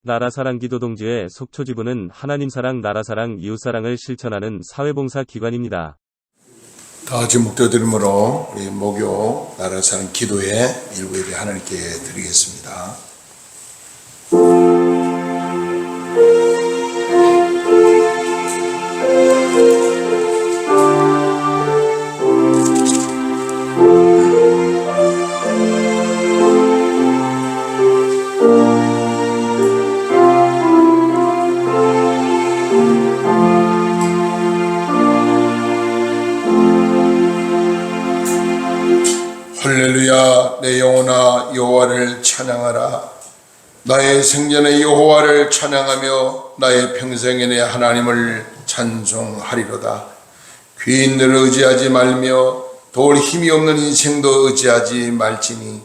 나라사랑 기도동지회 속초지부는 하나님사랑, 나라사랑, 이웃사랑을 실천하는 사회봉사 기관입니다. 다 같이 묵도드림으로 우리 목요 나라사랑 기도의 일부 예배 하나님께 드리겠습니다. 할렐루야. 내 영혼아 여호와를 찬양하라. 나의 생전에 여호와를 찬양하며 나의 평생에 내 하나님을 찬송하리로다. 귀인들을 의지하지 말며 도울 힘이 없는 인생도 의지하지 말지니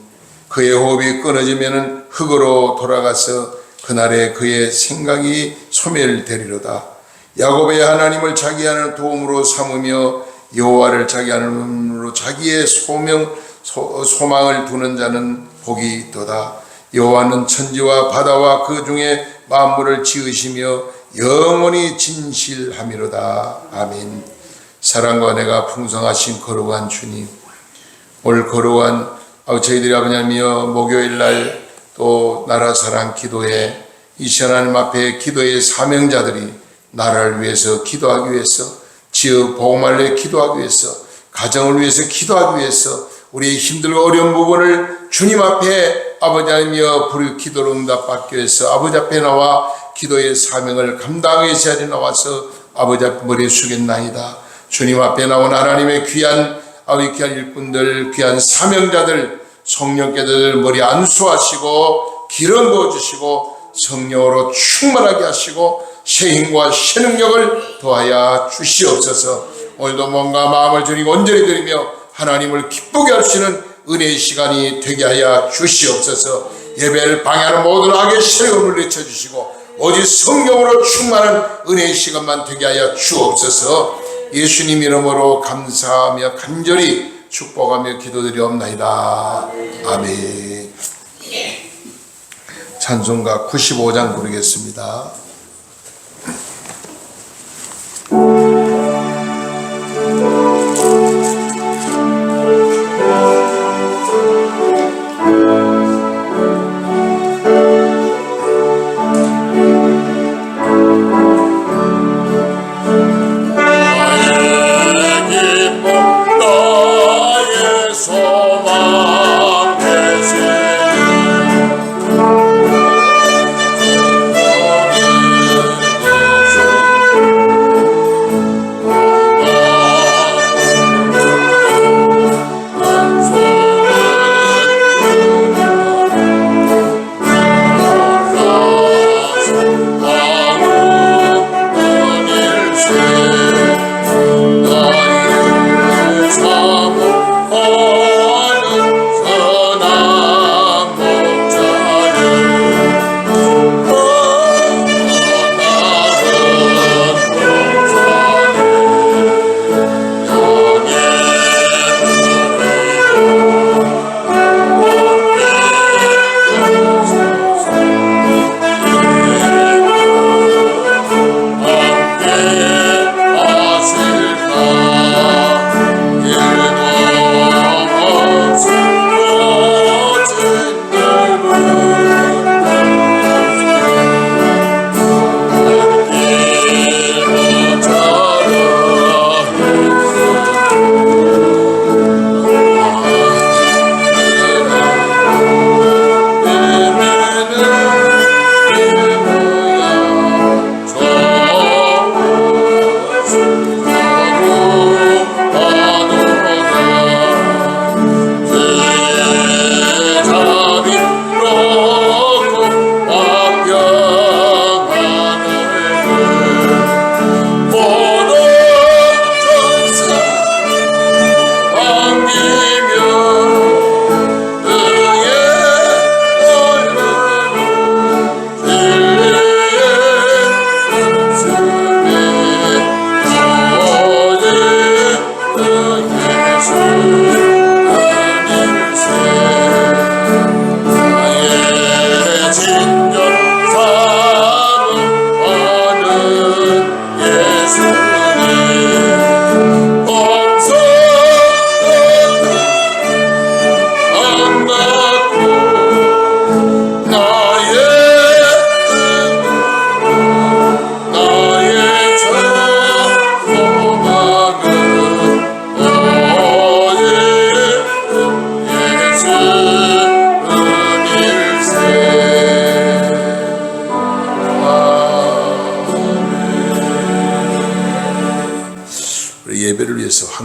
그의 호흡이 끊어지면 흙으로 돌아가서 그날에 그의 생각이 소멸되리로다. 야곱의 하나님을 자기 하나님 도움으로 삼으며 여호와를 자기 하나님으로 자기의 소망을 두는 자는 복이 있도다. 여호와는 천지와 바다와 그 중에 만물을 지으시며 영원히 진실함이로다. 아멘. 사랑과 은혜가 풍성하신 거룩한 주님, 오늘 거룩한 저희들이 아버지며 목요일날 또 나라사랑 기도회 이 하나님 앞에 기도의 사명자들이 나라를 위해서 기도하기 위해서, 지역 복음을 위해 기도하기 위해서, 가정을 위해서 기도하기 위해서 우리의 힘들고 어려운 부분을 주님 앞에 아버지 하나님이여 부르 기도로 응답받기 위해서 아버지 앞에 나와 기도의 사명을 감당하기 위해서 자리에 나와서 아버지 앞에 머리 숙였나이다. 주님 앞에 나온 하나님의 귀한 일꾼들, 귀한 사명자들, 성령께들 머리 안수하시고 기름 부어주시고 성령으로 충만하게 하시고 새 힘과 새 능력을 더하여 주시옵소서. 오늘도 몸과 마음을 주님 온전히 드리며 하나님을 기쁘게 할 수 있는 은혜의 시간이 되게 하여 주시옵소서. 예배를 방해하는 모든 악의 세력을 물리쳐주시고 오직 성령으로 충만한 은혜의 시간만 되게 하여 주옵소서. 예수님 이름으로 감사하며 간절히 축복하며 기도드리옵나이다. 아멘. 찬송가 95장 부르겠습니다. 소망 되세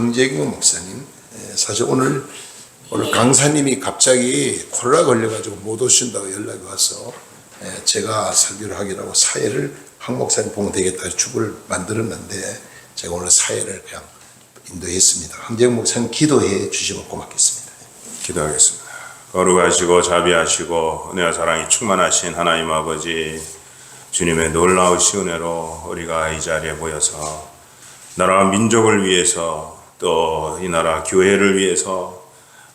황재규 목사님. 사실 오늘 강사님이 갑자기 코로나 걸려가지고 못 오신다고 연락이 와서 제가 설교를 하기로 사회를 황 목사님 보면 되겠다 해서 축을 만들었는데 제가 오늘 사회를 그냥 인도했습니다. 황재규 목사님 기도해 주시면 고맙겠습니다. 기도하겠습니다. 거룩하시고 자비하시고 은혜와 사랑이 충만하신 하나님 아버지, 주님의 놀라우신 은혜로 우리가 이 자리에 모여서 나라와 민족을 위해서 또 이 나라 교회를 위해서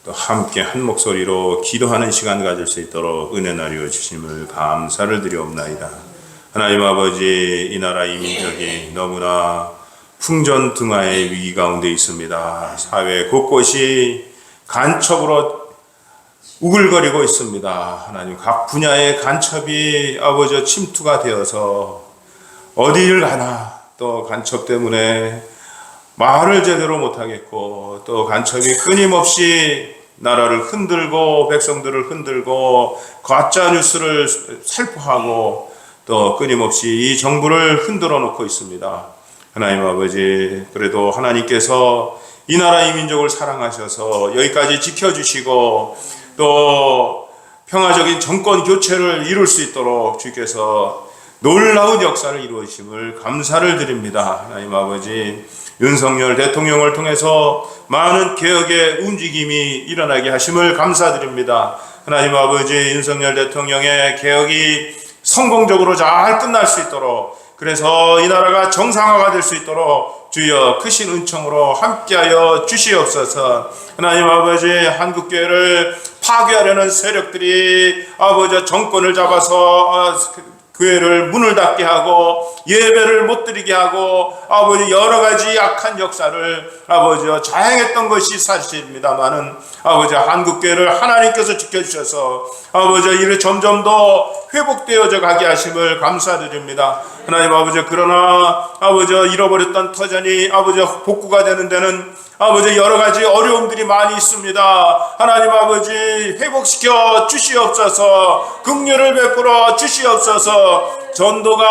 또 함께 한 목소리로 기도하는 시간 가질 수 있도록 은혜 나누어 주심을 감사를 드리옵나이다. 하나님 아버지, 이 나라 이 민족이 너무나 풍전등화의 위기 가운데 있습니다. 사회 곳곳이 간첩으로 우글거리고 있습니다. 하나님, 각 분야의 간첩이 아버지 침투가 되어서 어디를 가나 또 간첩 때문에 말을 제대로 못하겠고 또 간첩이 끊임없이 나라를 흔들고 백성들을 흔들고 가짜 뉴스를 살포하고 또 끊임없이 이 정부를 흔들어 놓고 있습니다. 하나님 아버지, 그래도 하나님께서 이 나라 이 민족을 사랑하셔서 여기까지 지켜주시고 또 평화적인 정권 교체를 이룰 수 있도록 주께서 놀라운 역사를 이루어심을 감사를 드립니다. 하나님 아버지, 윤석열 대통령을 통해서 많은 개혁의 움직임이 일어나게 하심을 감사드립니다. 하나님 아버지, 윤석열 대통령의 개혁이 성공적으로 잘 끝날 수 있도록, 그래서 이 나라가 정상화가 될 수 있도록 주여 크신 은총으로 함께하여 주시옵소서. 하나님 아버지, 한국교회를 파괴하려는 세력들이 아버지 정권을 잡아서 교회를 문을 닫게 하고 예배를 못 드리게 하고 아버지 여러 가지 악한 역사를 아버지 자행했던 것이 사실입니다만은 아버지 한국교회를 하나님께서 지켜주셔서 아버지 이를 점점 더 회복되어져 가게 하심을 감사드립니다. 하나님 아버지, 그러나 아버지 잃어버렸던 터전이 아버지 복구가 되는 데는 아버지 여러 가지 어려움들이 많이 있습니다. 하나님 아버지 회복시켜 주시옵소서. 긍휼을 베풀어 주시옵소서. 전도가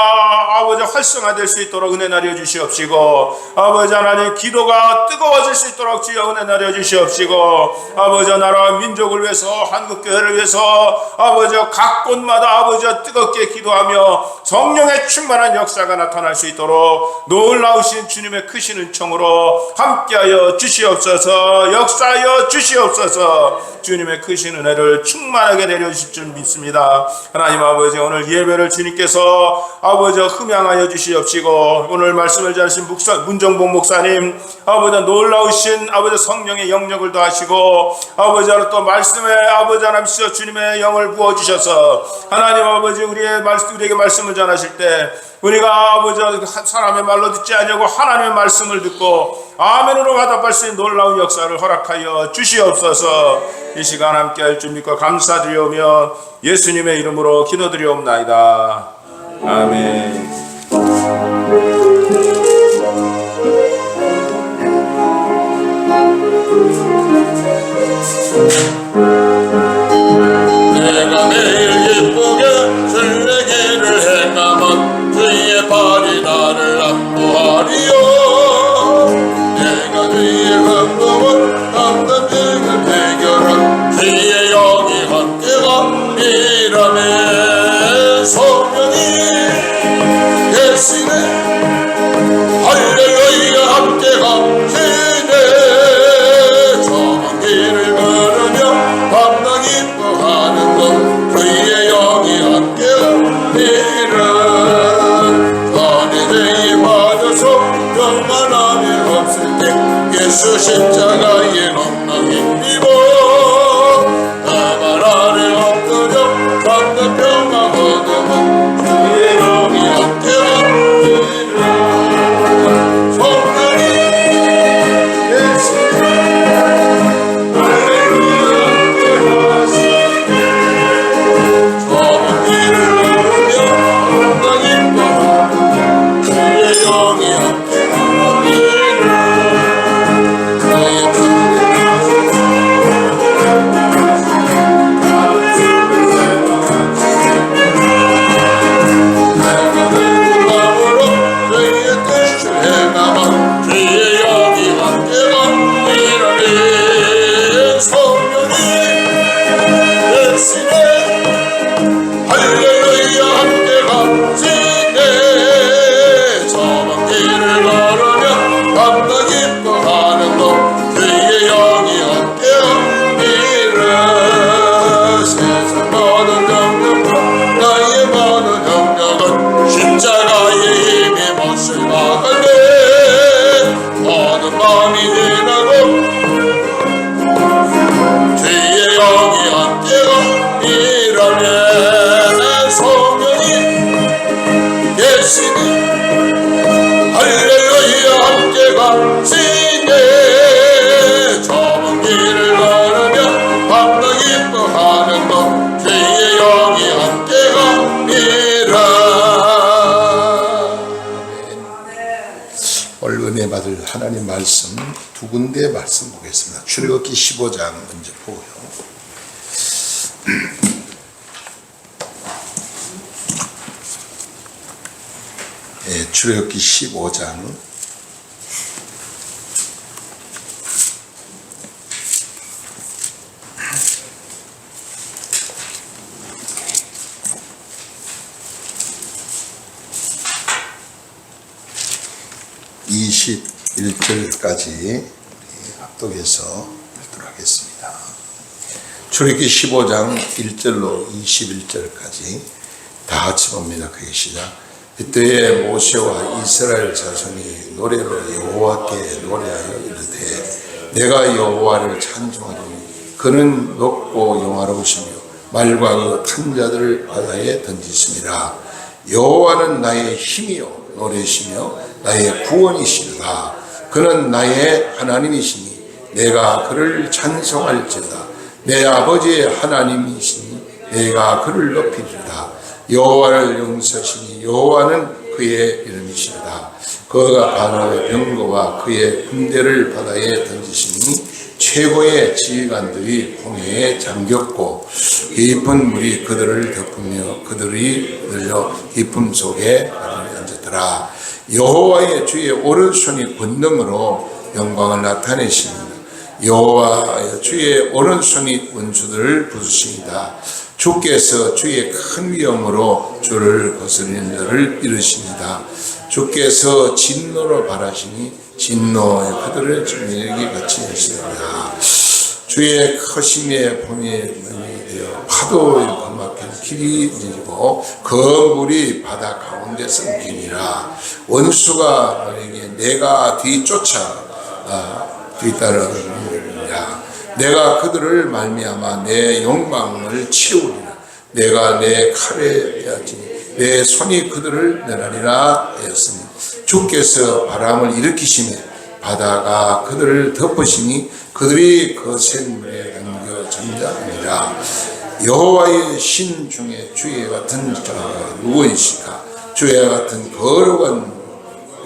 아버지 활성화될 수 있도록 은혜 나려 주시옵시고, 아버지 하나님 기도가 뜨거워질 수 있도록 주여 은혜 나려 주시옵시고, 아버지 나라와 민족을 위해서 한국교회를 위해서 아버지 각 곳마다 아버지 뜨겁게 기도하며 성령의 충만한 역사가 나타날 수 있도록 놀라우신 주님의 크신 은총으로 함께하여 주시옵소서. 역사하여 주시옵소서. 주님의 크신 은혜를 충만하게 내려주실 줄 믿습니다. 하나님 아버지, 오늘 예배를 주님께서 아버지 흠양하여 주시옵시고, 오늘 말씀을 전하신 문정복 목사님 아버지 놀라우신 아버지 성령의 영역을 더하시고 아버지 또 말씀에 아버지 하나님 주님의 영을 부어주셔서 하나님 아버지 우리에게 말씀을 전하실 때 우리가 아버지 사람의 말로 듣지 아니하고 하나님의 말씀을 듣고 아멘으로 화답할 수 있는 놀라운 역사를 허락하여 주시옵소서. 이 시간 함께할 줄 믿고 감사드리오며 예수님의 이름으로 기도드리옵나이다. 아멘. 내가 매일 기쁘게 순례길을 행하면 주의 발이 나를 안보하리요. 내가 주의 감동을 담는 병을 해결한 주의 영이 함께가 이라네. 성령이 계시네. 할렐루야 함께 가시네. 좁은 길을 걸으며 밤낮 기뻐하는 것 주의 영이 함께 가니라. 어린애에 맞아서 평안함이 없을 때 예수 십자가에 넉넉히 입어 나발 아래 엎드려 밤낮 평안 얻으면 주의 영이 함께 가니라. 성령이 계시네. 할렐루야 함께 가시네. 좁은 길을 걸으며 밤낮 기뻐하는 주의 영이 함께 가니라. 나의 계시니 할렐루야 함께 가시네 좁은 길을 걸으며 밤도 기뻐하는 것 주의 영이 함께 갑니다. 오늘 은혜 받을 하나님 말씀 두 군데 말씀 보겠습니다. 출애굽기 15장 먼저 보고요. 출애굽기 15장 21절까지 합독해서 읽도록 하겠습니다. 출애굽기 15장 1절로 21절까지 다 같이 봅니다. 그게 시작. 그때에 모세와 이스라엘 자손이 노래로 여호와께 노래하여 이르되 내가 여호와를 찬송하리니 그는 높고 영화로우시며 말과 그 탄 자들을 바다에 던지심이라. 여호와는 나의 힘이요 노래시며 나의 구원이시로다. 그는 나의 하나님이시니 내가 그를 찬송할지어다. 내 아버지의 하나님이시니 내가 그를 높이리로다. 여호와를 용서하시니 여호와는 그의 이름이시로다. 그가 바로의 병거와 그의 군대를 바다에 던지시니 최고의 지휘관들이 홍해에 잠겼고 깊은 물이 그들을 덮으며 그들이 늘려 깊음 속에 앉았더라. 여호와의 주의 오른손이 권능으로 영광을 나타내십니다. 여호와의 주의 오른손이 원수들을 부수십니다. 주께서 주의 큰 위엄으로 주를 거스리는 자를 이르십니다. 주께서 진노로 바라시니 진노에 그들의 진노에게 같이 하시느니라. 주의 크심의 봄이 되어 파도에 범막힌 길이 내리고 그 물이 바다 가운데서 움직이니라. 원수가 너에게 내가 뒤따르느니라. 내가 그들을 말미암아 내 영광을 치우리라. 내가 내 칼에 빼앗지니 내 손이 그들을 내라리라 하였으니 주께서 바람을 일으키시며 바다가 그들을 덮으시니 그들이 거센 물에 담겨 잠자니라. 여호와의 신 중에 주의 같은 자가 누구이시까? 주의 같은 거룩한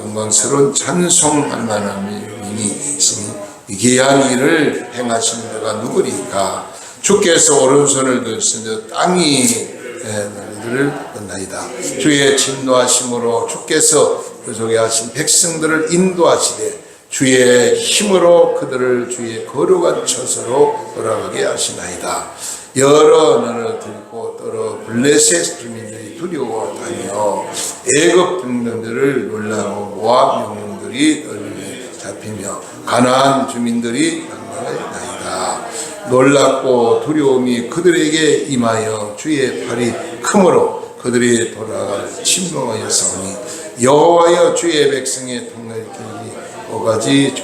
영광스러운 찬송할 만한 민이 있으니 기이한 일을 행하시는 자가 누구리까? 주께서 오른손을 드시며 땅이 너희들을 건나이다. 주의 진노하심으로 주께서 그 속에 하신 백성들을 인도하시되 주의 힘으로 그들을 주의 거룩한 처소로 돌아가게 하시나이다. 여러 나라를 들고 떨어 블레셋 주민들이 두려워하며 애굽 병정들을 놀라고 모압 영웅들이 떨림에 잡히며 가나안 주민들이 강건하나이다. 놀랍고 두려움이 그들에게 임하여 주의 팔이 크므로 그들이 돌아가 침노하여 싸우니 여호와여 주의 백성의 통과의 길이 오가지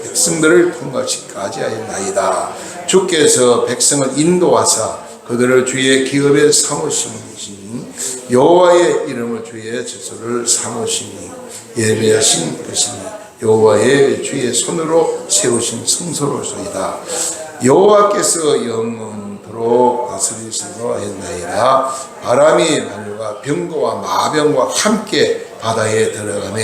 백성들을 통과시까지 하였나이다. 주께서 백성을 인도하사 그들을 주의 기업에 삼으시니 여호와의 이름을 주의 처소를 삼으시니 예배하신 것이니 여호와의 주의 손으로 세우신 성소로소이다. 여호와께서 영원토록 다스리시고 하였나이다. 바람이 날과 병거와 마병과 함께 바다에 들어가매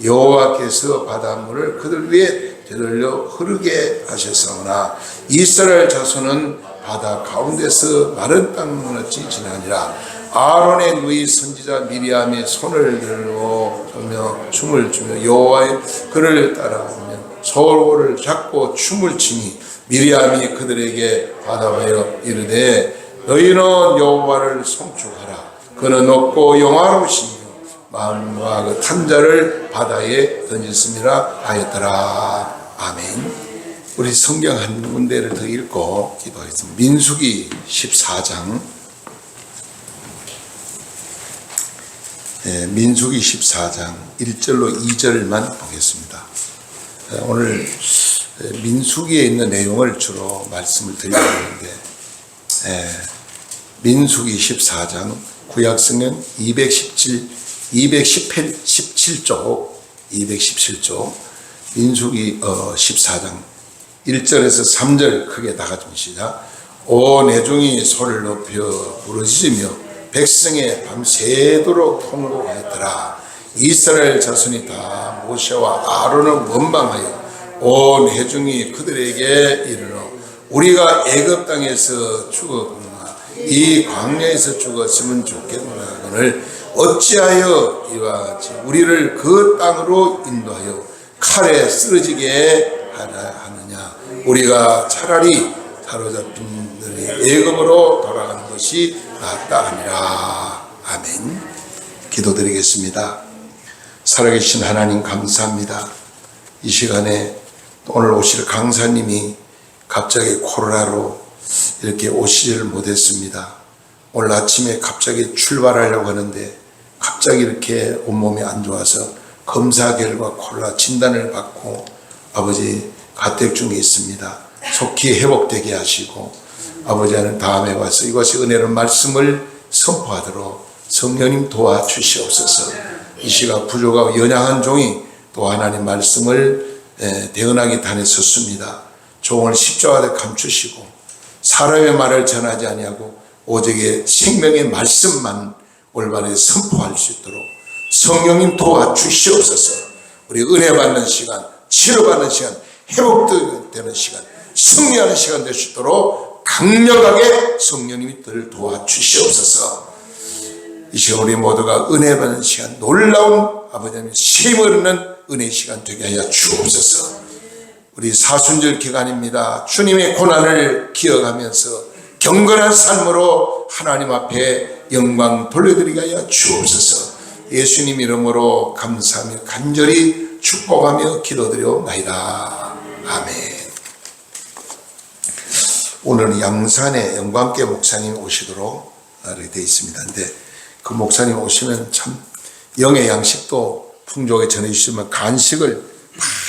여호와께서 바닷물을 그들 위에 되돌려 흐르게 하셨사오나 이스라엘 자손은 바다 가운데서 마른 땅같이 지나니라. 아론의 누이 선지자 미리암이 손을 들고 춤을 추며 여호와의 그를 따라오며 소를 잡고 춤을 추니 미리암이 그들에게 화답하여 이르되 너희는 여호와를 송축하라. 그는 높고 영화로우시며 마음과 그 탄자를 바다에 던졌습니다 하였더라. 아멘. 우리 성경 한 군데를 더 읽고 기도하겠습니다. 민수기 14장 민수기 14장 1절로 2절만 보겠습니다. 오늘 민수기에 있는 내용을 주로 말씀을 드리고 있는데 민수기 14장 구약성경 217 217조 민수기 14장 1절에서 3절 크게 다 같이 시작. 온 회중이 소리를 높여 부르짖으며 백성의 밤새도록 통곡하였더라. 이스라엘 자손이 다 모세와 아론을 원망하여 온 회중이 그들에게 이르러 우리가 애굽 땅에서 죽었구나. 이 광야에서 죽었으면 좋겠노라거늘 어찌하여 이와 같이 우리를 그 땅으로 인도하여 칼에 쓰러지게 하느냐. 우리가 차라리 사로잡힌 들이 애굽으로 돌아가는 것이 낫다 하니라. 아멘. 기도드리겠습니다. 살아계신 하나님 감사합니다. 이 시간에 오늘 오실 강사님이 갑자기 코로나로 이렇게 오시지를 못했습니다. 오늘 아침에 갑자기 출발하려고 하는데 갑자기 이렇게 온몸이 안 좋아서 검사 결과 코로나 진단을 받고 아버지 가택 중에 있습니다. 속히 회복되게 하시고 아버지는 다음에 와서 이것이 은혜로운 말씀을 선포하도록 성령님 도와주시옵소서. 이 시각 부족하고 연약한 종이 또 하나님 말씀을 대언하기 단에 섰습니다. 종을 십자가에 감추시고 사람의 말을 전하지 아니하고 오직의 생명의 말씀만 올바르게 선포할 수 있도록 성령님 도와주시옵소서. 우리 은혜 받는 시간, 치료받는 시간, 회복되는 시간, 승리하는 시간 될 수 있도록 강력하게 성령님이 들 도와주시옵소서. 이 시간 우리 모두가 은혜 받는 시간, 놀라운 아버지님 힘을 얻는 은혜의 시간 되게 하여 주옵소서. 우리 사순절 기간입니다. 주님의 고난을 기억하면서 경건한 삶으로 하나님 앞에 영광 돌려드리게 하여 주옵소서. 예수님 이름으로 감사하며 간절히 축복하며 기도드려옵나이다. 아멘. 오늘은 양산에 영광께 목사님 오시도록 이렇게 되어 있습니다. 근데 그 목사님 오시면 참 영의 양식도 풍족하게 전해주시면 간식을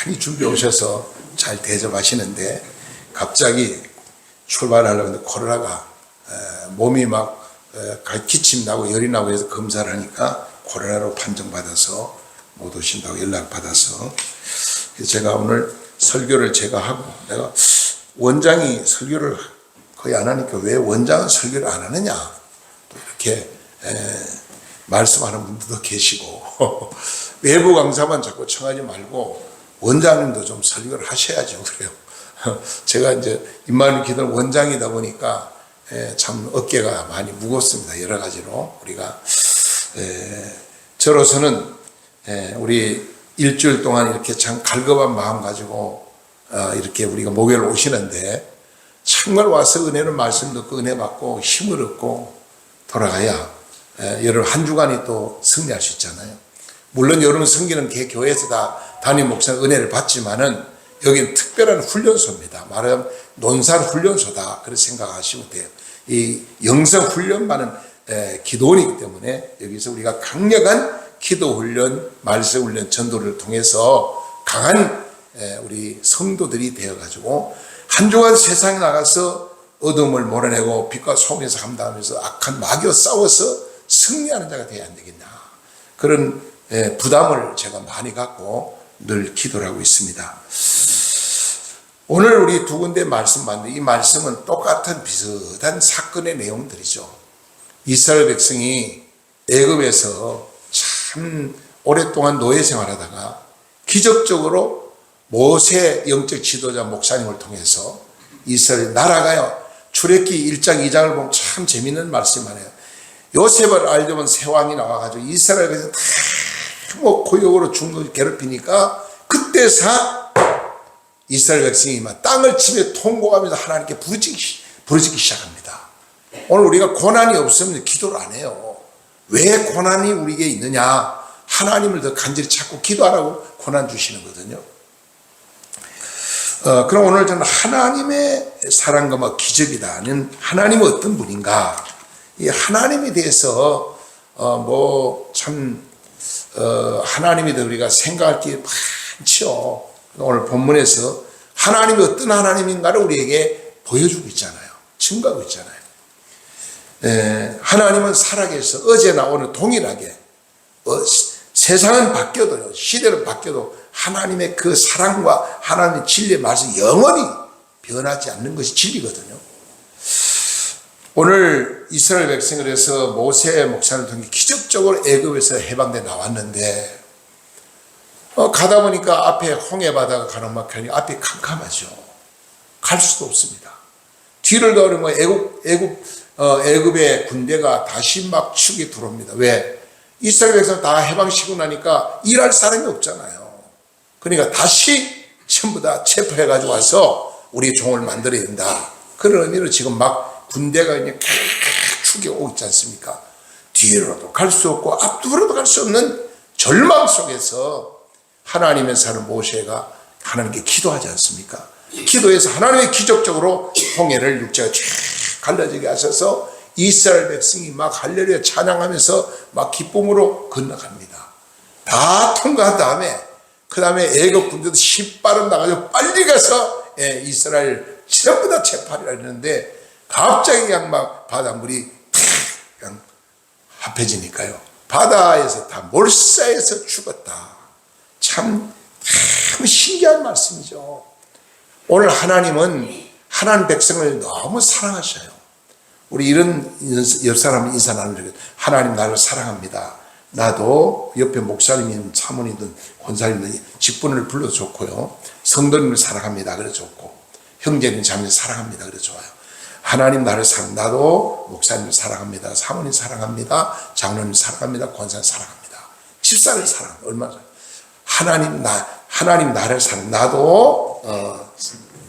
많이 준비해 오셔서 잘 대접하시는데 갑자기 출발하려는데 코로나가 몸이 막 기침 나고 열이 나고 해서 검사를 하니까 코로나로 판정받아서 못 오신다고 연락받아서 제가 오늘 설교를 제가 하고 내가 원장이 설교를 거의 안 하니까 왜 원장은 설교를 안 하느냐 또 이렇게 말씀하는 분들도 계시고 외부 강사만 자꾸 청하지 말고 원장님도 좀 설교를 하셔야죠. 그래요. 제가 이제 임마누엘 기도는 원장이다 보니까 참 어깨가 많이 무겁습니다. 여러 가지로 우리가 저로서는 우리 일주일 동안 이렇게 참 갈급한 마음 가지고 이렇게 우리가 목요일 오시는데 정말 와서 은혜를 말씀 듣고 은혜 받고 힘을 얻고 돌아가야 여러분 한 주간이 또 승리할 수 있잖아요. 물론 여러분 섬기는 교회에서 다 담임 목사 은혜를 받지만은 여기는 특별한 훈련소입니다. 말하자면 논산 훈련소다 그렇게 생각하시면 돼요. 이 영성 훈련만은 기도원이기 때문에 여기서 우리가 강력한 기도 훈련, 말씀 훈련, 전도를 통해서 강한 우리 성도들이 되어가지고 한 주간 세상에 나가서 어둠을 몰아내고 빛과 소금에서 감당하면서 악한 마귀와 싸워서 승리하는 자가 되어야 안 되겠나 그런 부담을 제가 많이 갖고 늘 기도를 하고 있습니다. 오늘 우리 두 군데 말씀 봤는데 이 말씀은 똑같은 비슷한 사건의 내용들이죠. 이스라엘 백성이 애굽에서 참 오랫동안 노예 생활하다가 기적적으로 모세 영적 지도자 목사님을 통해서 이스라엘 나라가요. 출애굽기 1장 2장을 보면 참 재밌는 말씀이네요. 요셉을 알려면 새 왕이 나와가지고 이스라엘에서 다 뭐 고역으로 중국을 괴롭히니까 그때서 이스라엘 백성이 막 땅을 치며 통곡하면서 하나님께 부르짖기 시작합니다. 오늘 우리가 고난이 없으면 기도를 안 해요. 왜 고난이 우리에게 있느냐? 하나님을 더 간절히 찾고 기도하라고 고난 주시는 거거든요. 그럼 오늘 저는 하나님의 사랑과 뭐 기적이다는 하나님은 어떤 분인가? 이 하나님에 대해서 하나님에 대해 우리가 생각할 게 많죠. 오늘 본문에서 하나님이 어떤 하나님인가를 우리에게 보여주고 있잖아요. 증거하고 있잖아요. 하나님은 살아계셔 어제나 오늘 동일하게 세상은 바뀌어도요, 시대는 바뀌어도 하나님의 그 사랑과 하나님의 진리의 말씀 영원히 변하지 않는 것이 진리거든요. 오늘 이스라엘 백성을 해서 모세 목사를 통해 기적적으로 애굽에서 해방돼 나왔는데 가다 보니까 앞에 홍해 바다가 가로막히니 앞이 캄캄하죠. 갈 수도 없습니다. 뒤를 돌으면 애굽의 군대가 다시 막 축이 들어옵니다. 왜? 이스라엘 백성 다 해방시키고 나니까 일할 사람이 없잖아요. 그러니까 다시 전부 다 체포해가지고 와서 우리 종을 만들어야 된다. 그런 의미로 지금 막 군대가 그냥 축이 오고 있지 않습니까? 뒤로도 갈 수 없고 앞으로도 갈 수 없는 절망 속에서 하나님의 사는 모세가 하나님께 기도하지 않습니까? 기도해서 하나님의 기적적으로 홍해를 육지가 쫙 갈라지게 하셔서 이스라엘 백성이 막 할렐루야 찬양하면서 막 기쁨으로 건너갑니다. 다 통과한 다음에 그 다음에 애굽 군대도 신바람 나가지고 빨리 가서 이스라엘 전부 다 체포하리라 했는데 갑자기 그냥 막 바닷물이 그냥 합해지니까요. 바다에서 다 몰사해서 죽었다. 참 신기한 말씀이죠. 오늘 하나님은 하나님 백성을 너무 사랑하셔요. 우리 이런 옆 사람 인사 나누는 하나님 나를 사랑합니다. 나도 옆에 목사님이든 사모님이든 권사님이든 직분을 불러도 좋고요. 성도님을 사랑합니다. 그래 좋고 형제님 자매 사랑합니다. 그래 좋아요. 하나님 나를 나도 목사님을 사랑합니다. 사모님 사랑합니다. 장로님 사랑합니다. 권사님 사랑합니다. 집사를 사랑합니다. 얼마나 하나님 나를 사랑. 나도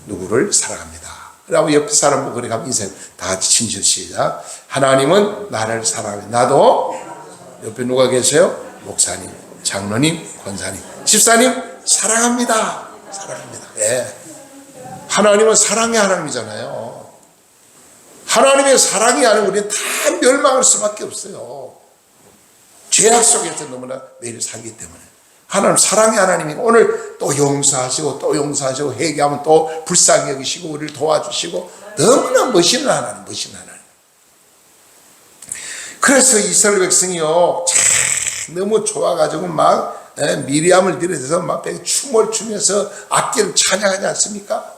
누구를 사랑합니다. 그리고 옆에 사람 보고 그래 가면 인생 다 같이 친절 시작. 하나님은 나를 사랑합니다. 나도 옆에 누가 계세요? 목사님, 장로님, 권사님, 집사님 사랑합니다. 사랑합니다. 예. 하나님은 사랑의 하나님이잖아요. 하나님의 사랑이 아닌 우리는 다 멸망할 수밖에 없어요. 죄악 속에서 너무나 매일 살기 때문에. 하나님 사랑의 하나님이고 오늘 또 용서하시고 또 용서하시고 회개하면 또 불쌍히 여기시고 우리를 도와주시고 너무나 멋있는 하나님, 멋있는 하나님. 그래서 이스라엘 백성이요 참 너무 좋아가지고 막 미리암을 들여서 막 춤을 추면서 악기를 찬양하지 않습니까?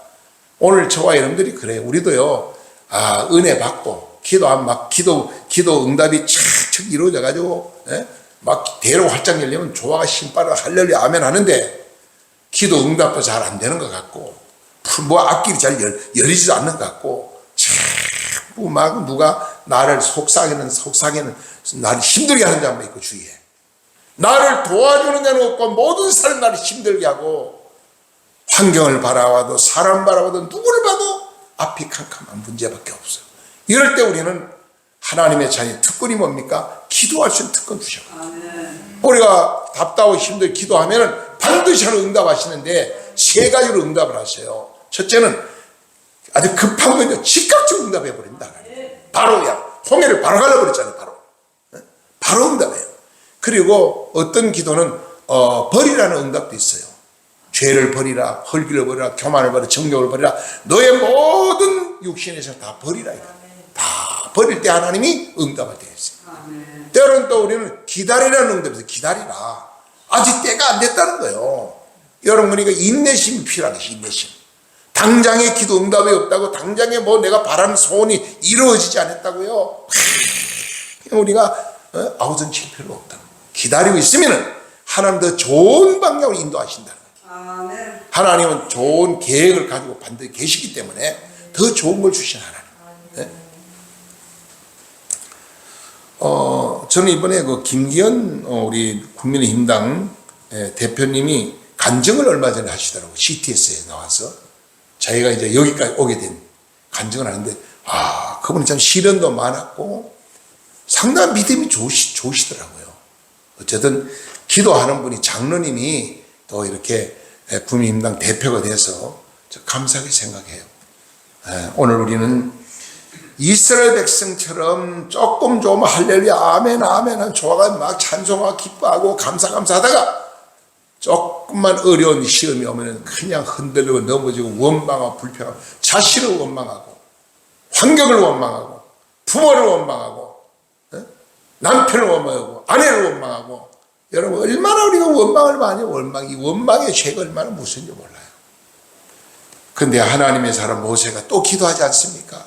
오늘 저와 여러분들이 그래요. 우리도요 은혜 받고 기도하면 막 기도 응답이 촥촥 이루어져 가지고 막 대로 활짝 열리면 조화가 신바라 할렐루야 아멘 하는데 기도 응답도 잘 안 되는 것 같고 뭐 악기를 잘 열리지도 않는 것 같고 자꾸 막 누가 나를 속삭이는 나를 힘들게 하는 자만 있고 주위에 나를 도와주는 자는 없고 모든 사람 나를 힘들게 하고 환경을 바라봐도 사람 바라봐도 누구를 봐도 앞이 캄캄한 문제밖에 없어요. 이럴 때 우리는 하나님의 자녀 특권이 뭡니까? 기도할 수 있는 특권 주셔요. 우리가 답답하고 힘들게 기도하면 반드시 하는 응답하시는데 세 가지로 응답을 하세요. 첫째는 아주 급한 건요 즉각적으로 응답해 버립니다. 바로 그냥 홍해를 바로 갈라버렸잖아요. 바로 응답해요. 그리고 어떤 기도는 버리라는 응답도 있어요. 죄를 버리라, 헐기를 버리라, 교만을 버리라, 정욕을 버리라, 너의 모든 육신에서 다 버리라. 다 버릴 때 하나님이 응답을 되겠어요. 때로는 또 우리는 기다리라는 응답이 있어요. 기다리라. 아직 때가 안 됐다는 거예요. 여러분 그러니까 인내심이 필요한 것이 인내심. 당장의 기도 응답이 없다고 당장에 뭐 내가 바라는 소원이 이루어지지 않았다고요. 우리가 아우성 칠 필요가 없다는 거예요. 기다리고 있으면 하나님 더 좋은 방향으로 인도하신다는 거예요. 하나님은 좋은 계획을 가지고 반드시 계시기 때문에 더 좋은 걸 주신 하나님. 저는 이번에 그 김기현 우리 국민의힘당 대표님이 간증을 얼마 전에 하시더라고요. CTS에 나와서 자기가 이제 여기까지 오게 된 간증을 하는데 그분이 참 시련도 많았고 상당한 믿음이 좋으시더라고요. 어쨌든 기도하는 분이 장로님이 또 이렇게 국민의힘당 대표가 돼서 감사하게 생각해요. 오늘 우리는 이스라엘 백성처럼 조금 좀 할렐루야 아멘 아멘 좋아가 막 찬송하고 기뻐하고 감사하다가 조금만 어려운 시험이 오면 그냥 흔들리고 넘어지고 원망하고 불평하고 자신을 원망하고 환경을 원망하고 부모를 원망하고 남편을 원망하고 아내를 원망하고 여러분 얼마나 우리가 원망을 많이 이 원망의 죄가 얼마나 무서운지 몰라요. 근데 하나님의 사람 모세가 또 기도하지 않습니까?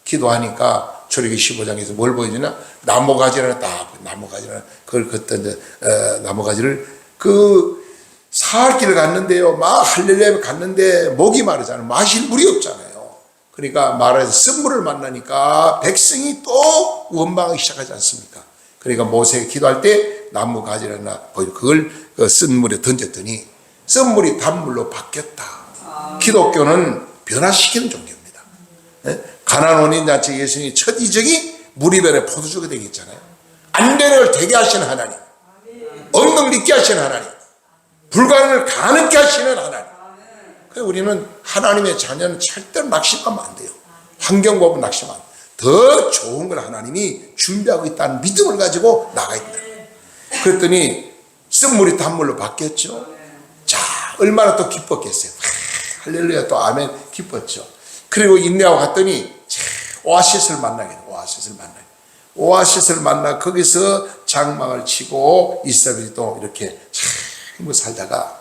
기도하니까 출애굽기 15장에서 뭘 보여주나? 나무가지를 딱 나무가지를 그걸 걷던 나무가지를 그 사흘길을 갔는데요. 막 할렐루야 갔는데 목이 마르잖아요. 마실 물이 없잖아요. 그러니까 마라에서 쓴물을 만나니까 백성이 또 원망하기 시작하지 않습니까? 그러니까 모세가 기도할 때 나무 가지나 그걸 쓴 물에 던졌더니 쓴 물이 단물로 바뀌었다. 기독교는 변화시키는 종교입니다. 가나안 혼인잔치 예수님이 첫 이적이 물이 변해 포도주가 되겠잖아요. 안 되는 걸 되게 하시는 하나님, 없는 걸 있게 하시는 하나님, 불가능을 가능케 하시는 하나님. 그래서 우리는 하나님의 자녀는 절대로 낙심하면 안 돼요. 환경 보면 낙심하면 안 돼요. 더 좋은 걸 하나님이 준비하고 있다는 믿음을 가지고 나가야 된다. 그랬더니 쓴물이 단물로 바뀌었죠. 자, 얼마나 또 기뻤겠어요. 할렐루야, 또 아멘, 기뻤죠. 그리고 인내하고 갔더니 오아시스를 만나게 돼요. 오아시스를 만나 거기서 장막을 치고 이스라엘이 또 이렇게 참 살다가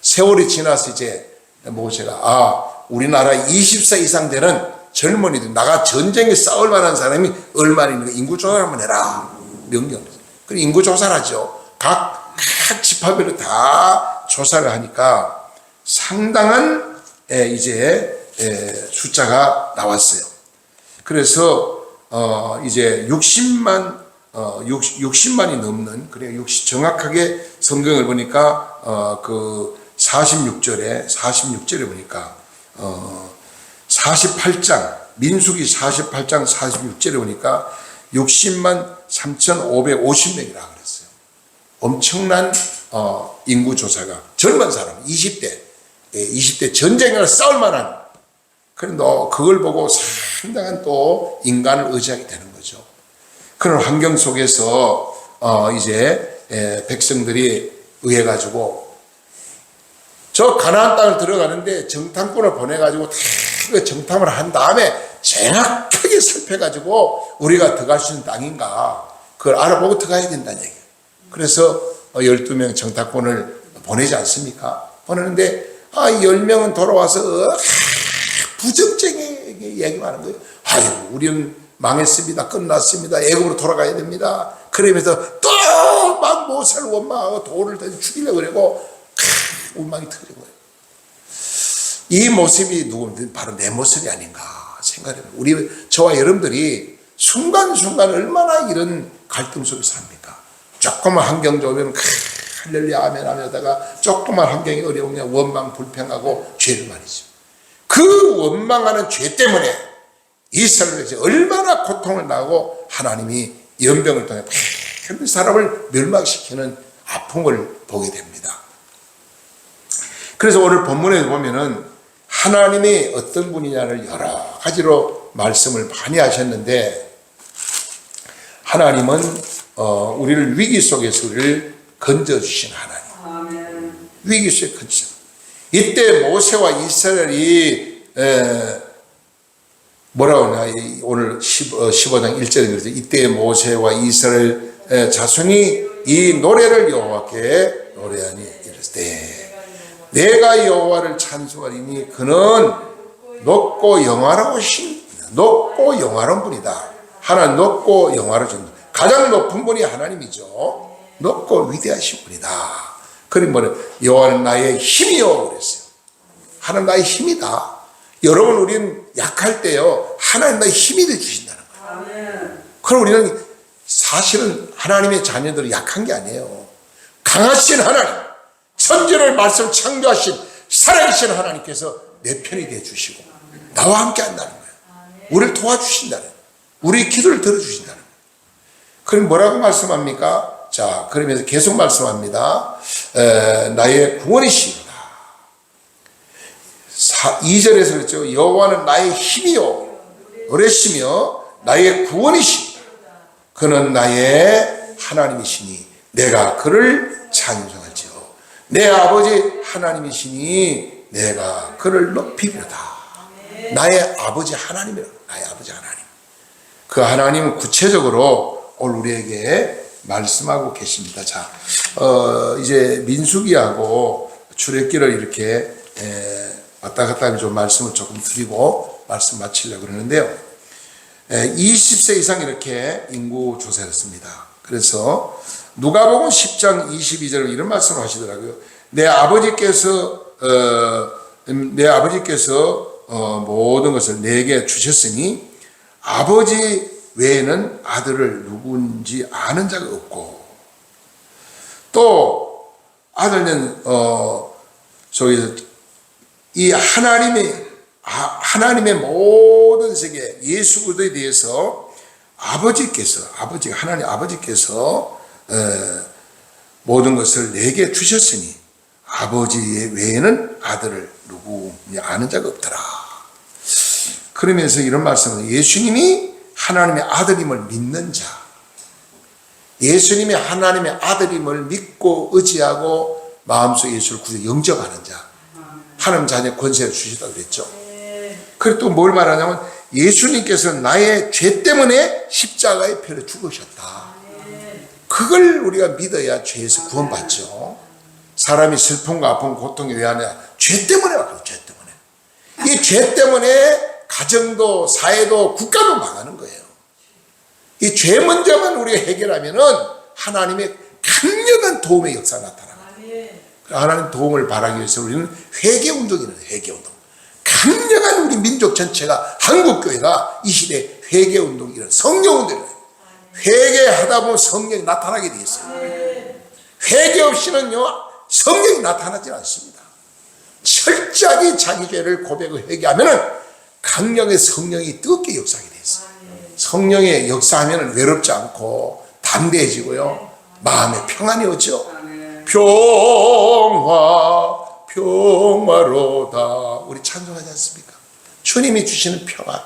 세월이 지나서 이제 모세가 우리나라 20세 이상 되는 젊은이들 나가 전쟁에 싸울 만한 사람이 얼마나 있는가 인구조사를 한번 해라 명령을 했어요. 그리고 인구조사를 하죠. 각 지파별로 다 조사를 하니까 상당한 이제 숫자가 나왔어요. 그래서 이제 60만이 넘는, 그래 정확하게 성경을 보니까 그 46절에 보니까 48장 민수기 48장 46절에 보니까 60만 3,550명이라 그랬어요. 엄청난 인구 조사가 젊은 사람 20대 전쟁을 싸울 만한, 그런데 그걸 보고 상당한 또 인간을 의지하게 되는 거죠. 그런 환경 속에서 이제 백성들이 의해가지고 저 가나안 땅을 들어가는데 정탐꾼을 보내가지고 다 그 정탐을 한 다음에 정확하게 살펴가지고 우리가 들어갈 수 있는 땅인가 그걸 알아보고 들어가야 된다는 얘기예요. 그래서 12명 정탐꾼을 보내지 않습니까? 보내는데 10명은 돌아와서 부정적인 얘기만 하는 거예요. 우리는 망했습니다. 끝났습니다. 애굽으로 돌아가야 됩니다. 그러면서 또 막 모세를 원망하고 돌을 죽이려고 그러고 원망이 터지고요. 이 모습이 누구든 바로 내 모습이 아닌가 생각해요. 저와 여러분들이 순간순간 얼마나 이런 갈등 속에서 삽니까? 조금만 환경 좋으면 할렐루야 아멘 하다가 조금만 환경이 어려우면 원망 불평하고 죄를 말이죠. 그 원망하는 죄 때문에 이스라엘에서 얼마나 고통을 나고 하나님이 연병을 통해 많은 사람을 멸망시키는 아픔을 보게 됩니다. 그래서 오늘 본문에 보면은 하나님이 어떤 분이냐를 여러 가지로 말씀을 많이 하셨는데, 하나님은 우리를 위기 속에서 우리를 건져주신 하나님. 위기 속에 건져. 이때 모세와 이스라엘이 뭐라고 하냐, 오늘 15장 1절에 그러죠. 이때 모세와 이스라엘 자손이 이 노래를 여호와께 노래하니 이르되 내가 여호와를 찬송하리니 그는 높고 영화로우신, 높고 영화로운 분이다. 하나님 높고 영화로우신 분, 가장 높은 분이 하나님이죠. 높고 위대하신 분이다. 그럼 뭐래? 여호와는 나의 힘이요 그랬어요. 하나님 나의 힘이다. 여러분 우리는 약할 때요 하나님 나의 힘이 되주신다는 거예요. 그럼 우리는 사실은 하나님의 자녀들은 약한 게 아니에요. 강하신 하나님, 천지를 말씀 창조하신 살아계신 하나님께서 내 편이 되어주시고 나와 함께 한다는 거예요. 우리를 도와주신다는 거예요. 우리 기도를 들어주신다는 거예요. 그럼 뭐라고 말씀합니까? 자, 그러면서 계속 말씀합니다. 나의 구원이시다. 2절에서 그랬죠. 여호와는 나의 힘이요 노래시며 나의 구원이시다. 그는 나의 하나님이시니 내가 그를 찬송할지요. 내 아버지 하나님이시니 내가 그를 높이리로다. 나의 아버지 하나님이라. 나의 아버지 하나님. 그 하나님은 구체적으로 오늘 우리에게 말씀하고 계십니다. 자, 이제 민수기하고 출애굽기를 이렇게 왔다 갔다 좀 말씀을 조금 드리고 말씀 마치려고 그러는데요. 20세 이상 이렇게 인구 조사를 했습니다. 그래서 누가복음 10장 22절에 이런 말씀을 하시더라고요. 내 아버지께서 모든 것을 내게 주셨으니 아버지 외에는 아들을 누군지 아는 자가 없고, 또 아들은 이 하나님의 모든 세계 예수 그리스도에 대해서 하나님 아버지께서 모든 것을 내게 주셨으니 아버지 외에는 아들을 누구냐 아는 자가 없더라. 그러면서 이런 말씀을, 예수님이 하나님의 아들임을 믿는 자, 예수님이 하나님의 아들임을 믿고 의지하고 마음속에 예수를 구주 영접하는 자, 하나님 자녀 권세를 주시다고 그랬죠. 그리고 또 뭘 말하냐면 예수님께서 나의 죄 때문에 십자가에 피를 죽으셨다. 그걸 우리가 믿어야 죄에서 구원받죠. 사람이 슬픔과 아픔, 고통이 왜 하냐? 죄 때문에 왔거든요. 죄 때문에. 이 죄 때문에 가정도 사회도 국가도 망하는 거예요. 이 죄 문제만 우리가 해결하면은 하나님의 강력한 도움의 역사가 나타납니다. 하나님 도움을 바라기 위해서 우리는 회개운동이라는 회개운동. 강력한 우리 민족 전체가, 한국교회가 이 시대에 회개운동이라는 성령운동이에요. 회개하다 보면 성령이 나타나게 되어 있어요. 회개 없이는요, 성령이 나타나지 않습니다. 철저하게 자기 죄를 고백하고 회개하면은 강력의 성령이 뜨겁게 역사하게 되어 있어요. 성령의 역사하면은 외롭지 않고 담대해지고요, 마음에 평안이 오죠. 평화로다. 우리 찬송하지 않습니까? 주님이 주시는 평안,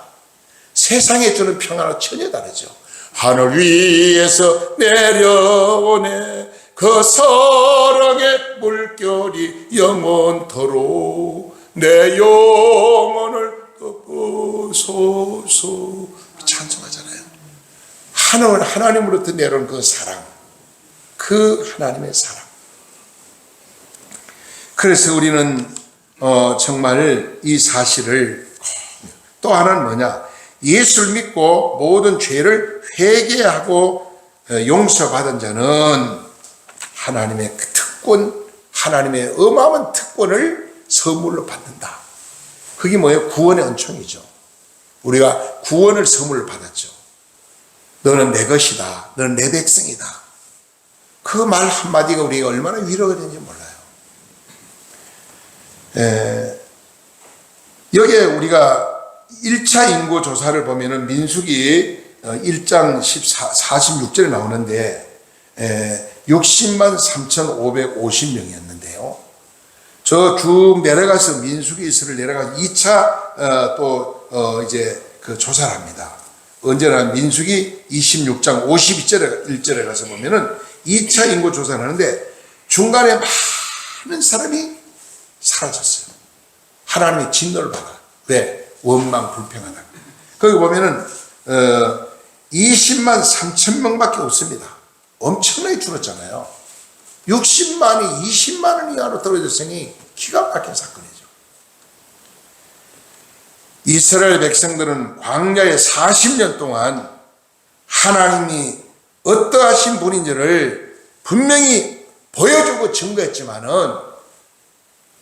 세상에 주는 평안은 전혀 다르죠. 하늘 위에서 내려오네 그 사랑의 물결이 영원토록 내 영혼을 덮어소서. 찬송하잖아요. 하나님으로부터 내려온 그 사랑, 그 하나님의 사랑. 그래서 우리는 정말 이 사실을, 또 하나는 뭐냐, 예수를 믿고 모든 죄를 회개하고 용서받은 자는 하나님의 그 특권, 하나님의 어마어마한 특권을 선물로 받는다. 그게 뭐예요? 구원의 은총이죠. 우리가 구원을 선물로 받았죠. 너는 내 것이다, 너는 내 백성이다. 그 말 한마디가 우리가 얼마나 위로가 되는지 몰라요. 여기에 우리가 1차 인구 조사를 보면은 민수기 1장 46절에 나오는데 60만 3,550명이었는데요. 저 쭉 내려가서 민수기서를 내려가서 2차 이제 그 조사를 합니다. 언제나 민수기 26장 51절에 가서 보면은 2차 인구 조사를 하는데 중간에 많은 사람이 사라졌어요. 하나님의 진노를 받아. 왜? 원망 불평하다. 거기 보면은 20만 3천 명밖에 없습니다. 엄청나게 줄었잖아요. 60만이 20만 원 이하로 떨어졌으니 기가 막힌 사건이죠. 이스라엘 백성들은 광야에 40년 동안 하나님이 어떠하신 분인지를 분명히 보여주고 증거했지만은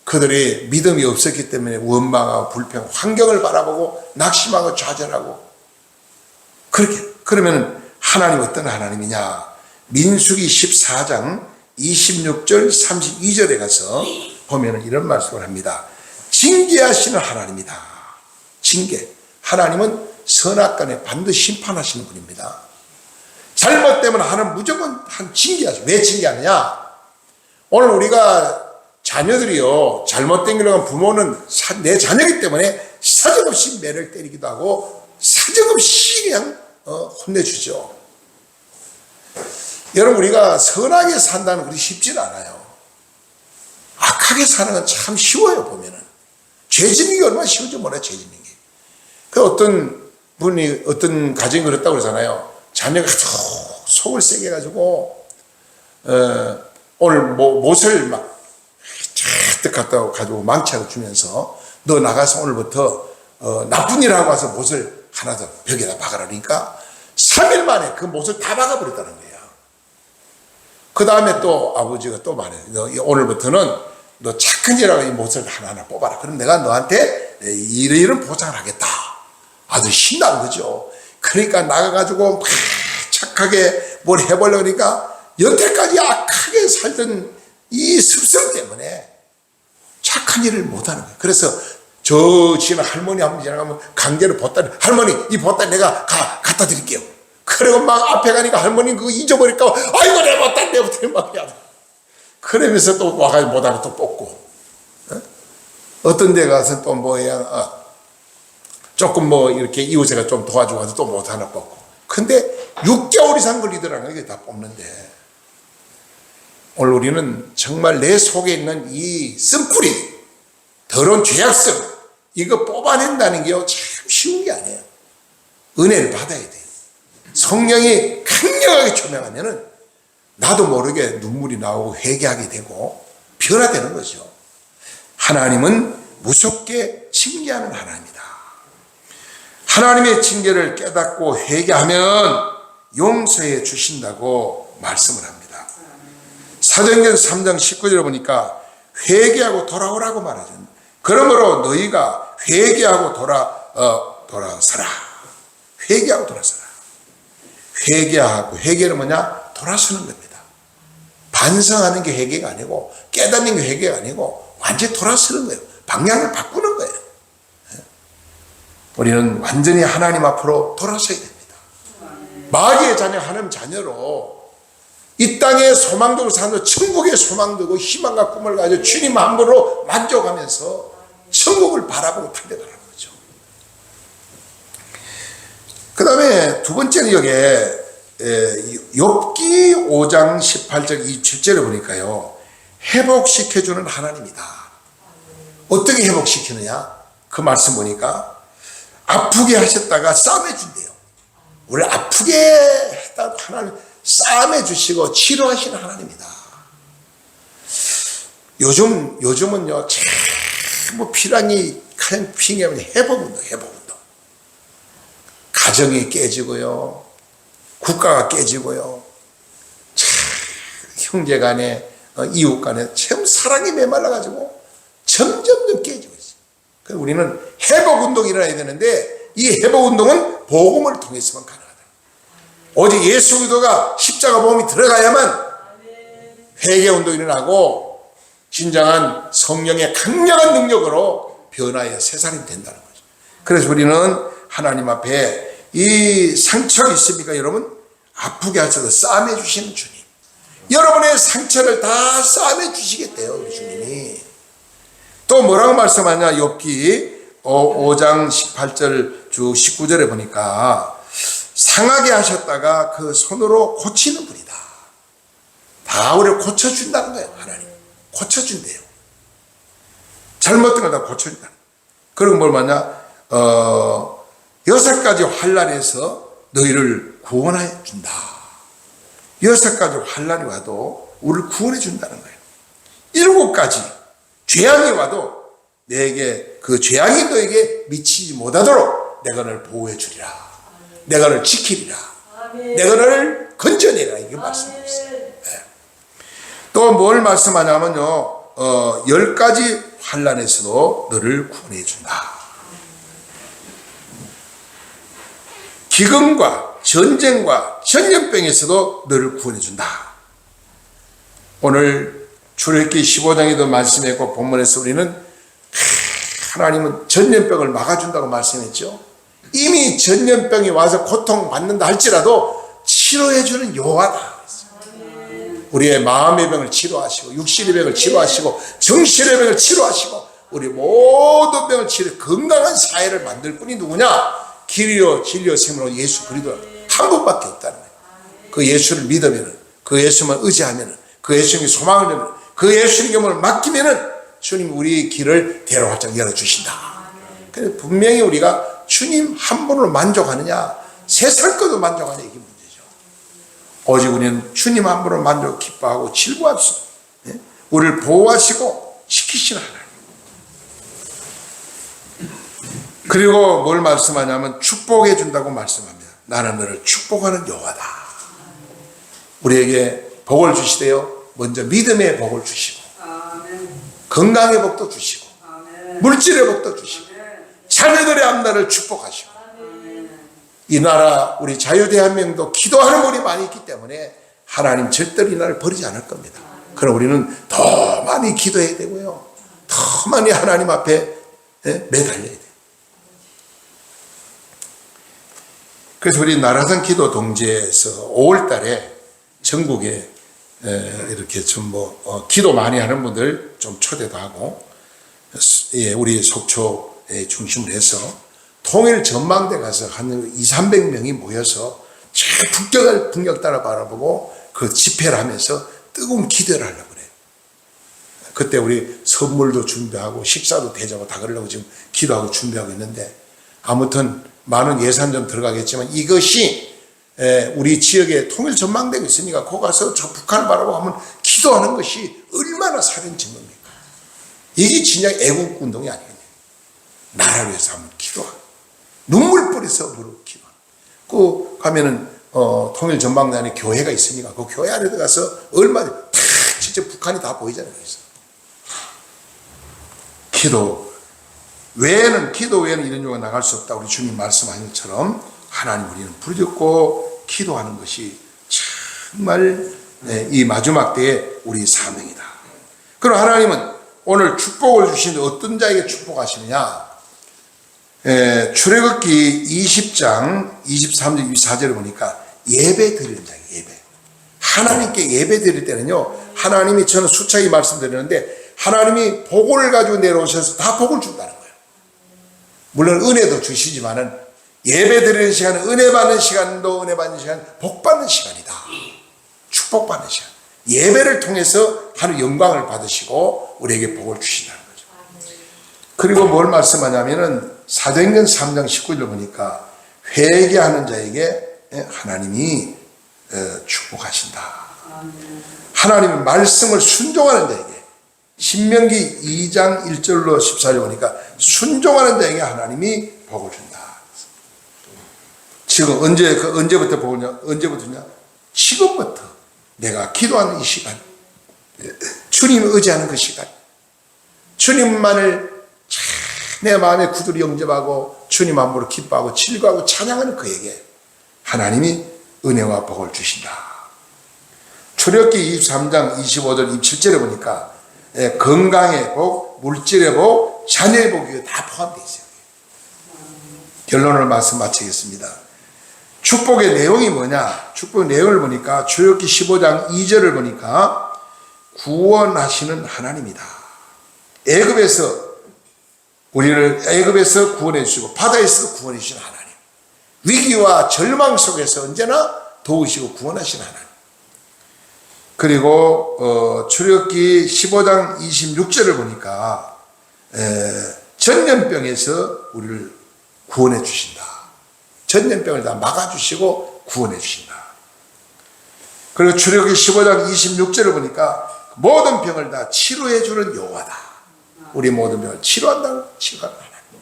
그들이 믿음이 없었기 때문에 원망하고 불평, 환경을 바라보고 낙심하고 좌절하고, 그러면 하나님 어떤 하나님이냐? 민수기 14장 26절 32절에 가서 보면 이런 말씀을 합니다. 징계하시는 하나님이다. 징계. 하나님은 선악간에 반드시 심판하시는 분입니다. 잘못되면 하나님 무조건 징계하죠. 왜 징계하느냐? 오늘 우리가 자녀들이요, 잘못된 길로 간 부모는 내 자녀이기 때문에 사정없이 매를 때리기도 하고 사정없이 그냥 혼내주죠. 여러분, 우리가 선하게 산다는 것이 쉽지는 않아요. 악하게 사는 건 참 쉬워요. 보면은 죄 짓는 게 얼마나 쉬운지 몰라요. 죄 짓는 게. 어떤 분이 어떤 가정이 그렇다고 그러잖아요. 자녀가 속을 세게 해가지고 오늘 못을 막 잔뜩 갖다 가지고 망치하고 주면서 너 나가서 오늘부터 나쁜 일 하고 와서 못을 하나 더 벽에다 박아라 그러니까 3일 만에 그 못을 다 박아버렸다는 거야. 그 다음에 또 아버지가 또 말해. 너 오늘부터는 너 착한 일하고 이 못을 하나하나 뽑아라. 그럼 내가 너한테 이런 보상을 하겠다. 아주 신난 거죠. 그러니까 나가가지고 막 착하게 뭘 해보려고 그러니까 여태까지 악하게 살던 이 습성 때문에 착한 일을 못하는 거예요. 그래서 저 지금 할머니 한번 지나가면 강제로 보따리, 할머니 이 보따리 내가 갖다 드릴게요. 그리고 막 앞에 가니까 할머니 그거 잊어버릴까 봐 아이고 내 보따리 막 해야 돼. 그러면서 또 와가지고 못하고 또 뽑고 어떤 데 가서 또 뭐야 조금 뭐 이렇게 이웃애가 좀 도와주고 가서 또 못 하나 뽑고 근데 6개월 이상 걸리더라고요. 이게 다 뽑는데 오늘 우리는 정말 내 속에 있는 이 쓴뿌리 더러운 죄악성 이거 뽑아낸다는 게 참 쉬운 게 아니에요. 은혜를 받아야 돼요. 성령이 강력하게 조명하면은 나도 모르게 눈물이 나오고 회개하게 되고 변화되는 거죠. 하나님은 무섭게 징계하는 하나님이다. 하나님의 징계를 깨닫고 회개하면 용서해 주신다고 말씀을 합니다. 사도행전 3장 19절에 보니까 회개하고 돌아오라고 말하죠. 그러므로 너희가 회개하고 돌아서라. 회개하고 돌아서라. 회개는 뭐냐? 돌아서는 겁니다. 반성하는 게 회개가 아니고 깨닫는 게 회개가 아니고 완전히 돌아서는 거예요. 방향을 바꾸는 거예요. 우리는 완전히 하나님 앞으로 돌아서야 됩니다. 마귀의 자녀 하나님 자녀로 이 땅에 소망들고 사는 천국의 소망들고 희망과 꿈을 가지고 주님 함부로 만족하면서 천국을 바라보고 달려가는 거죠. 그 다음에 두 번째는 여기에 욥기 5장 18절 27절에 보니까요 회복시켜주는 하나님이다. 어떻게 회복시키느냐? 그 말씀 보니까 아프게 하셨다가 싸매준대요. 원래 아프게 했다가 하나님 싸매주시고 치료하시는 하나님이다. 요즘은요 참 필요한이 가장 필요한 회복운동. 가정이 깨지고요. 국가가 깨지고요. 참 형제 간에 이웃 간에 참 사랑이 메말라가지고 점점 깨지고 있어요. 그래서 우리는 회복운동이 일어나야 되는데 이 회복운동은 복음을 통해서만 가능하다. 오직 예수 그리스도가 십자가 복음이 들어가야만 회개운동이 일어나고 진정한 성령의 강력한 능력으로 변화의 새 사람이 된다는 거죠. 그래서 우리는 하나님 앞에 이 상처가 있습니까 여러분? 아프게 하셔서 싸매 주시는 주님. 여러분의 상처를 다 싸매 주시겠대요 우리 주님이. 또 뭐라고 말씀하냐? 욥기 5장 18절 주 19절에 보니까 상하게 하셨다가 그 손으로 고치는 분이다. 다 우리를 고쳐준다는 거예요. 하나님 고쳐준대요. 잘못된 걸 다 고쳐준다. 그리고 뭘 말하냐? 6가지 환난에서 너희를 구원해 준다. 6가지 환난이 와도 우리를 구원해 준다는 거예요. 7가지 재앙이 와도 내게 그 재앙이 너에게 미치지 못하도록 내가 너를 보호해 주리라. 내가 너를 지키리라. 내가 너를 건져내라. 이게 말씀이 있어요. 네. 또 뭘 말씀하냐면요 10가지 환난에서도 너를 구원해 준다. 기근과 전쟁과 전염병에서도 너를 구원해 준다. 오늘 출애굽기 15장에도 말씀했고 본문에서 우리는 하나님은 전염병을 막아준다고 말씀했죠. 이미 전염병이 와서 고통받는다 할지라도 치료해주는 여호와다. 우리의 마음의 병을 치료하시고 육신의 병을 치료하시고 정신의 병을 치료하시고 우리 모든 병을 치료 건강한 사회를 만들 분이 누구냐? 길이요 진리요 생명으로 예수 그리스도 한 분밖에 없다는 거예요. 그 예수를 믿으면 그 예수만 의지하면 그 예수님의 소망을 내면 그 예수님의 몸을 맡기면 주님 우리 길을 대로 활짝 열어주신다. 그래서 분명히 우리가 주님 한 분으로 만족하느냐 세상 것도 만족하느냐 이게 문제죠. 오직 우리는 주님 한 분을 만족 기뻐하고 즐거워할 수, 우리를 보호하시고 지키시는 하나님. 그리고 뭘 말씀하냐면 축복해 준다고 말씀합니다. 나는 너를 축복하는 여호와다. 우리에게 복을 주시대요. 먼저 믿음의 복을 주시고, 건강의 복도 주시고, 물질의 복도 주시고, 자녀들의 앞날을 축복하시고, 이 나라 우리 자유대한민국도 기도하는 분이 많이 있기 때문에 하나님 절대로 이 나라를 버리지 않을 겁니다. 그럼 우리는 더 많이 기도해야 되고요, 더 많이 하나님 앞에 매달려야 돼요. 그래서 우리 나라상 기도 동지에서 5월 달에 전국에 이렇게 좀 기도 많이 하는 분들 좀 초대도 하고, 우리 속초에 중심으로 해서 통일 전망대 가서 한 200~300명이 모여서 저 북녘 따라 바라보고 그 집회를 하면서 뜨거운 기도를 하려고 그래요. 그때 우리 선물도 준비하고 식사도 대접하고 다 그러려고 지금 기도하고 준비하고 있는데, 아무튼 많은 예산 좀 들어가겠지만 이것이 우리 지역에 통일 전망대가 있으니까 거기 가서 저 북한을 바라보고 하면 기도하는 것이 얼마나 살인 증거입니까? 이게 진짜 애국 운동이 아니거든요. 나라를 위해서 한번 기도하고 눈물 뿌려서 무릎 기도. 그 가면은 통일 전망대 안에 교회가 있으니까 그 교회 안에 들어가서 얼마나 다 진짜 북한이 다 보이잖아요. 그래서 기도 외에는 이런 경우가 나갈 수 없다. 우리 주님 말씀하신 것처럼 하나님 우리는 부르짖고 기도하는 것이 정말 이 마지막 때의 우리 사명이다. 그럼 하나님은 오늘 축복을 주시는데 어떤 자에게 축복하시느냐? 출애굽기 20장 23절 24절을 보니까 예배 드리는 자예요. 예배. 하나님께 예배 드릴 때는요, 하나님이, 저는 수차게 말씀드리는데, 하나님이 복을 가지고 내려오셔서 다 복을 준다는 거예요. 물론 은혜도 주시지만은 예배 드리는 시간은 은혜 받는 시간도 은혜 받는 시간, 복 받는 시간이다. 축복 받는 시간. 예배를 통해서 하는 영광을 받으시고 우리에게 복을 주신다는 거죠. 그리고 뭘 말씀하냐면은 사도행전 3장 19절을 보니까 회개하는 자에게 하나님이 축복하신다. 하나님의 말씀을 순종하는 자에게, 신명기 2장 1절로 14절 보니까 순종하는 자에게 하나님이 복을 준다. 지금 언제부터 복을냐? 언제부터냐? 지금부터 내가 기도하는 이 시간, 주님을 의지하는 그 시간, 주님만을 내 마음에 구두리 영접하고 주님 안보로 기뻐하고 즐거워하고 찬양하는 그에게 하나님이 은혜와 복을 주신다. 출애굽기 23장 25절 27절에 보니까 건강의 복, 물질의 복, 자녀의 복이 다 포함되어 있어요. 결론을 말씀 마치겠습니다. 축복의 내용이 뭐냐? 축복의 내용을 보니까 출애굽기 15장 2절을 보니까 구원하시는 하나님이다. 우리를 애굽에서 구원해 주시고 바다에서 구원해 주신 하나님, 위기와 절망 속에서 언제나 도우시고 구원하신 하나님. 그리고 출애굽기 15장 26절을 보니까 전염병에서 우리를 구원해 주신다. 전염병을 다 막아주시고 구원해 주신다. 그리고 출애굽기 15장 26절을 보니까 모든 병을 다 치료해 주는 여호와다. 우리 모든 병을 치료하는 하나님.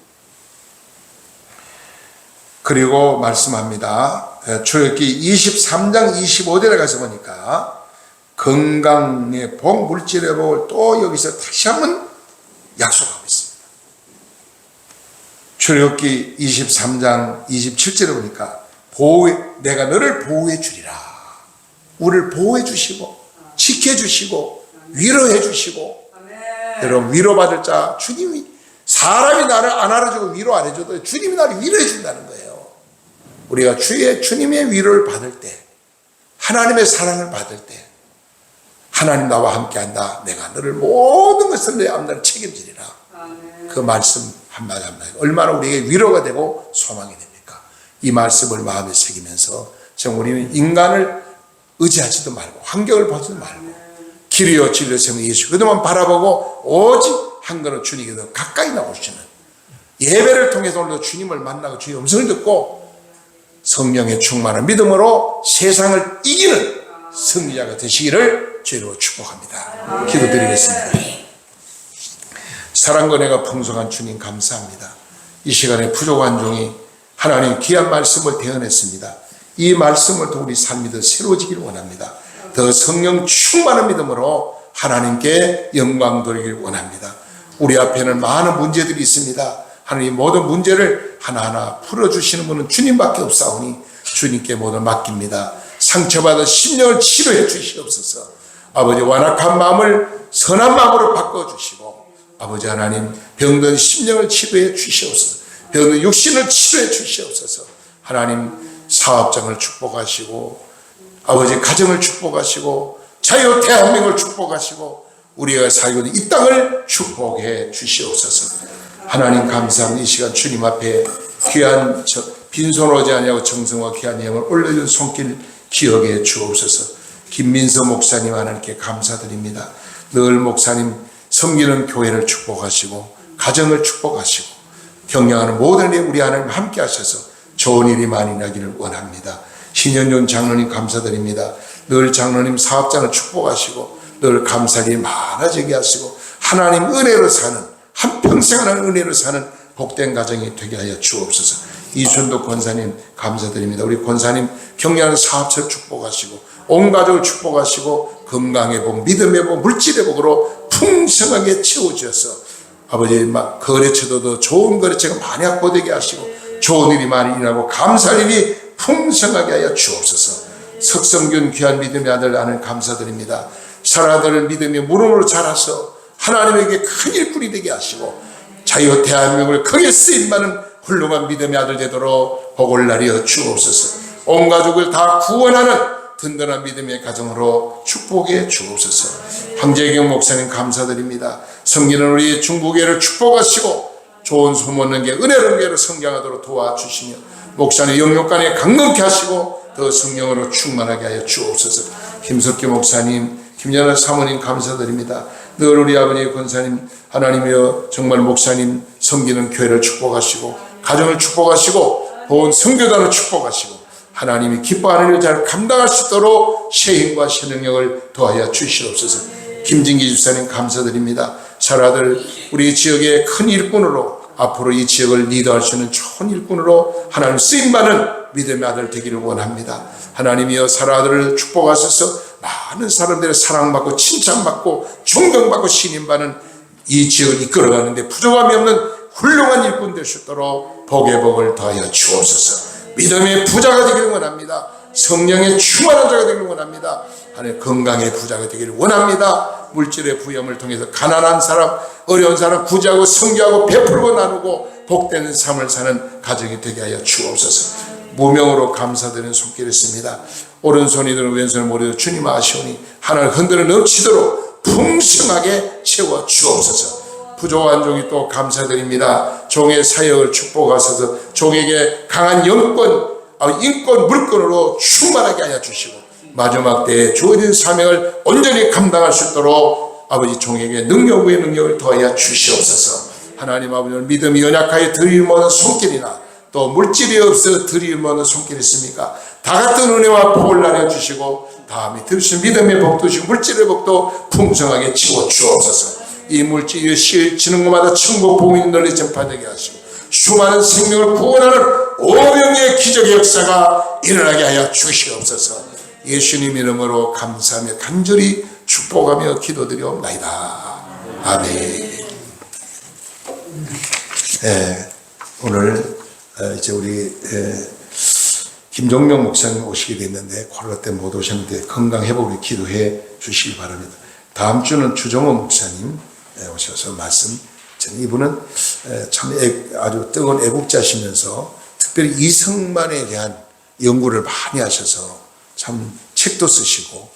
그리고 말씀합니다. 출애굽기 23장 25절에 가서 보니까 건강의 복, 물질의 복을 또 여기서 다시 한번 약속하고 있습니다. 출애굽기 23장 27절에 보니까 내가 너를 보호해 주리라. 우리를 보호해 주시고 지켜 주시고 위로해 주시고. 여러분, 위로받을 자, 주님이, 사람이 나를 안 알아주고 위로 안 해줘도 주님이 나를 위로해 준다는 거예요. 우리가 주님의 위로를 받을 때, 하나님의 사랑을 받을 때, 하나님 나와 함께 한다. 내가 너를 모든 것을 내 앞날 책임지리라. 그 말씀 한마디 한마디 얼마나 우리에게 위로가 되고 소망이 됩니까? 이 말씀을 마음에 새기면서 지금 우리는 인간을 의지하지도 말고 환경을 보지도 말고 길이요 진리요 생명 예수 그들만 바라보고 오직 한 걸음 주님께 더 가까이 나오시는 예배를 통해서 오늘도 주님을 만나고 주의 음성을 듣고 성령의 충만한 믿음으로 세상을 이기는 승리자가 되시기를 주로 축복합니다. 기도드리겠습니다. 사랑과 은혜가 풍성한 주님 감사합니다. 이 시간에 부족한 종이 하나님 귀한 말씀을 대언했습니다. 이 말씀을 더 우리 삶이 더 새로워지기를 원합니다. 더 성령 충만한 믿음으로 하나님께 영광 돌리기를 원합니다. 우리 앞에는 많은 문제들이 있습니다. 하나님 모든 문제를 하나하나 풀어주시는 분은 주님밖에 없사오니 주님께 모두 맡깁니다. 상처받은 심령을 치료해 주시옵소서. 아버지 완악한 마음을 선한 마음으로 바꿔주시고 아버지 하나님 병든 심령을 치료해 주시옵소서. 병든 육신을 치료해 주시옵소서. 하나님 사업장을 축복하시고 아버지 가정을 축복하시고 자유 대한민국을 축복하시고 우리가 살고 있는 이 땅을 축복해 주시옵소서. 하나님 감사합니다. 이 시간 주님 앞에 귀한 빈손 오지 아니하고 정성과 귀한 영을 올려준 손길 기억해 주옵소서. 김민서 목사님 하나님께 감사드립니다. 늘 목사님 섬기는 교회를 축복하시고 가정을 축복하시고 경영하는 모든 일 우리 하나님 함께 하셔서 좋은 일이 많이 나기를 원합니다. 신현준 장로님 감사드립니다. 늘 장로님 사업장을 축복하시고 늘 감사할 일이 많아지게 하시고 하나님 은혜로 사는 한평생 하나님 은혜로 사는 복된 가정이 되게 하여 주옵소서. 이순도 권사님 감사드립니다. 우리 권사님 경영하는 사업체를 축복하시고 온 가족을 축복하시고 건강의 복, 믿음의 복, 물질의 복으로 풍성하게 채워주셔서 아버지 막 거래처도 더 좋은 거래처가 많이 확보되게 하시고 좋은 일이 많이 일어나고 감사할 일이 풍성하게 하여 주옵소서. 석성균 귀한 믿음의 아들 하나님 감사드립니다. 사라들 믿음의 무릎으로 자라서 하나님에게 큰 일꾼이 되게 하시고 자유 대한민국을 크게 쓰임받는 훌륭한 믿음의 아들 되도록 복을 나려 주옵소서. 온 가족을 다 구원하는 든든한 믿음의 가정으로 축복해 주옵소서. 황재경 목사님 감사드립니다. 섬기는 우리 중부교회를 축복하시고 좋은 소문난 게 은혜로운 교회로 성장하도록 도와주시며 목사님 영육간에 강건케 하시고 더 성령으로 충만하게 하여 주옵소서. 김석기 목사님, 김연아 사모님 감사드립니다. 늘 우리 아버지 권사님 하나님이여 정말 목사님 섬기는 교회를 축복하시고 가정을 축복하시고 본 선교단을 축복하시고 하나님이 기뻐하는 일을 잘 감당할 수 있도록 새 힘과 새 능력을 더하여 주시옵소서. 김진기 집사님 감사드립니다. 자라들 우리 지역의 큰 일꾼으로 앞으로 이 지역을 리더할 수 있는 좋은 일꾼으로 하나님 쓰임받는 믿음의 아들 되기를 원합니다. 하나님이여 사라들을 축복하셔서 많은 사람들의 사랑받고 칭찬받고 존경받고 신임받는 이 지역을 이끌어가는데 부족함이 없는 훌륭한 일꾼 될 수 있도록 복의 복을 더하여 주옵소서. 믿음의 부자가 되기를 원합니다. 성령의 충만한 자가 되기를 원합니다. 하나님 건강의 부자가 되기를 원합니다. 물질의 부여함을 통해서 가난한 사람, 어려운 사람 구제하고 성교하고 베풀고 나누고 복되는 삶을 사는 가정이 되게 하여 주옵소서. 무명으로 감사드리는 손길을 씁니다. 오른손이든 왼손을 모르도 주님 아시오니 하나님 흔들어 넘치도록 풍성하게 채워 주옵소서. 부족한 종이 또 감사드립니다. 종의 사역을 축복하셔서 종에게 강한 영권, 인권, 물권으로 충만하게 하여 주시고 마지막 때에 주어진 사명을 온전히 감당할 수 있도록 아버지 종에게 능력 위에 능력을 더하여 주시옵소서. 하나님 아버지 믿음이 연약하여 드릴 만한 손길이나 또 물질이 없어 드릴 만한 손길이 있습니까? 다 같은 은혜와 복을 나눠주시고 다음에 들으신 믿음의 복도 주시고 물질의 복도 풍성하게 채워 주옵소서. 이 물질이 지는 곳마다 천국 복음이 널리 전파되게 하시고 수많은 생명을 구원하는 오병의 기적의 역사가 일어나게 하여 주시옵소서. 예수님 이름으로 감사하며 간절히 축복하며 기도드리옵나이다. 아멘. 오늘 이제 우리 김종명 목사님 오시게 됐는데 코로나 때문에 못 오셨는데 건강 회복을 기도해 주시기 바랍니다. 다음 주는 주정호 목사님 오셔서 말씀. 이분은 참 아주 뜨거운 애국자시면서 특별히 이승만에 대한 연구를 많이 하셔서 참 책도 쓰시고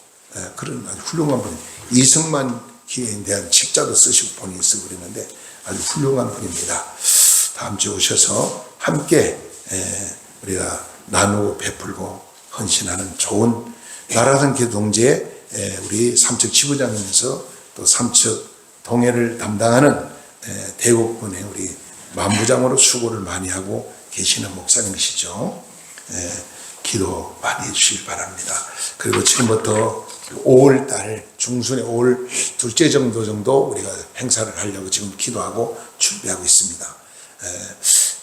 그런 아주 훌륭한 분입니다. 이승만 기에 대한 책자도 쓰시고 본인이 쓰고 그랬는데 아주 훌륭한 분입니다. 다음 주에 오셔서 함께 우리가 나누고 베풀고 헌신하는 좋은 나라든 교동지에 우리 삼척 지부장이면서 또 삼척 동해를 담당하는 대국군의 우리 만부장으로 수고를 많이 하고 계시는 목사님이시죠. 기도 많이 해주시기 바랍니다. 그리고 지금부터 5월달 중순에 5월 둘째 정도 우리가 행사를 하려고 지금 기도하고 준비하고 있습니다.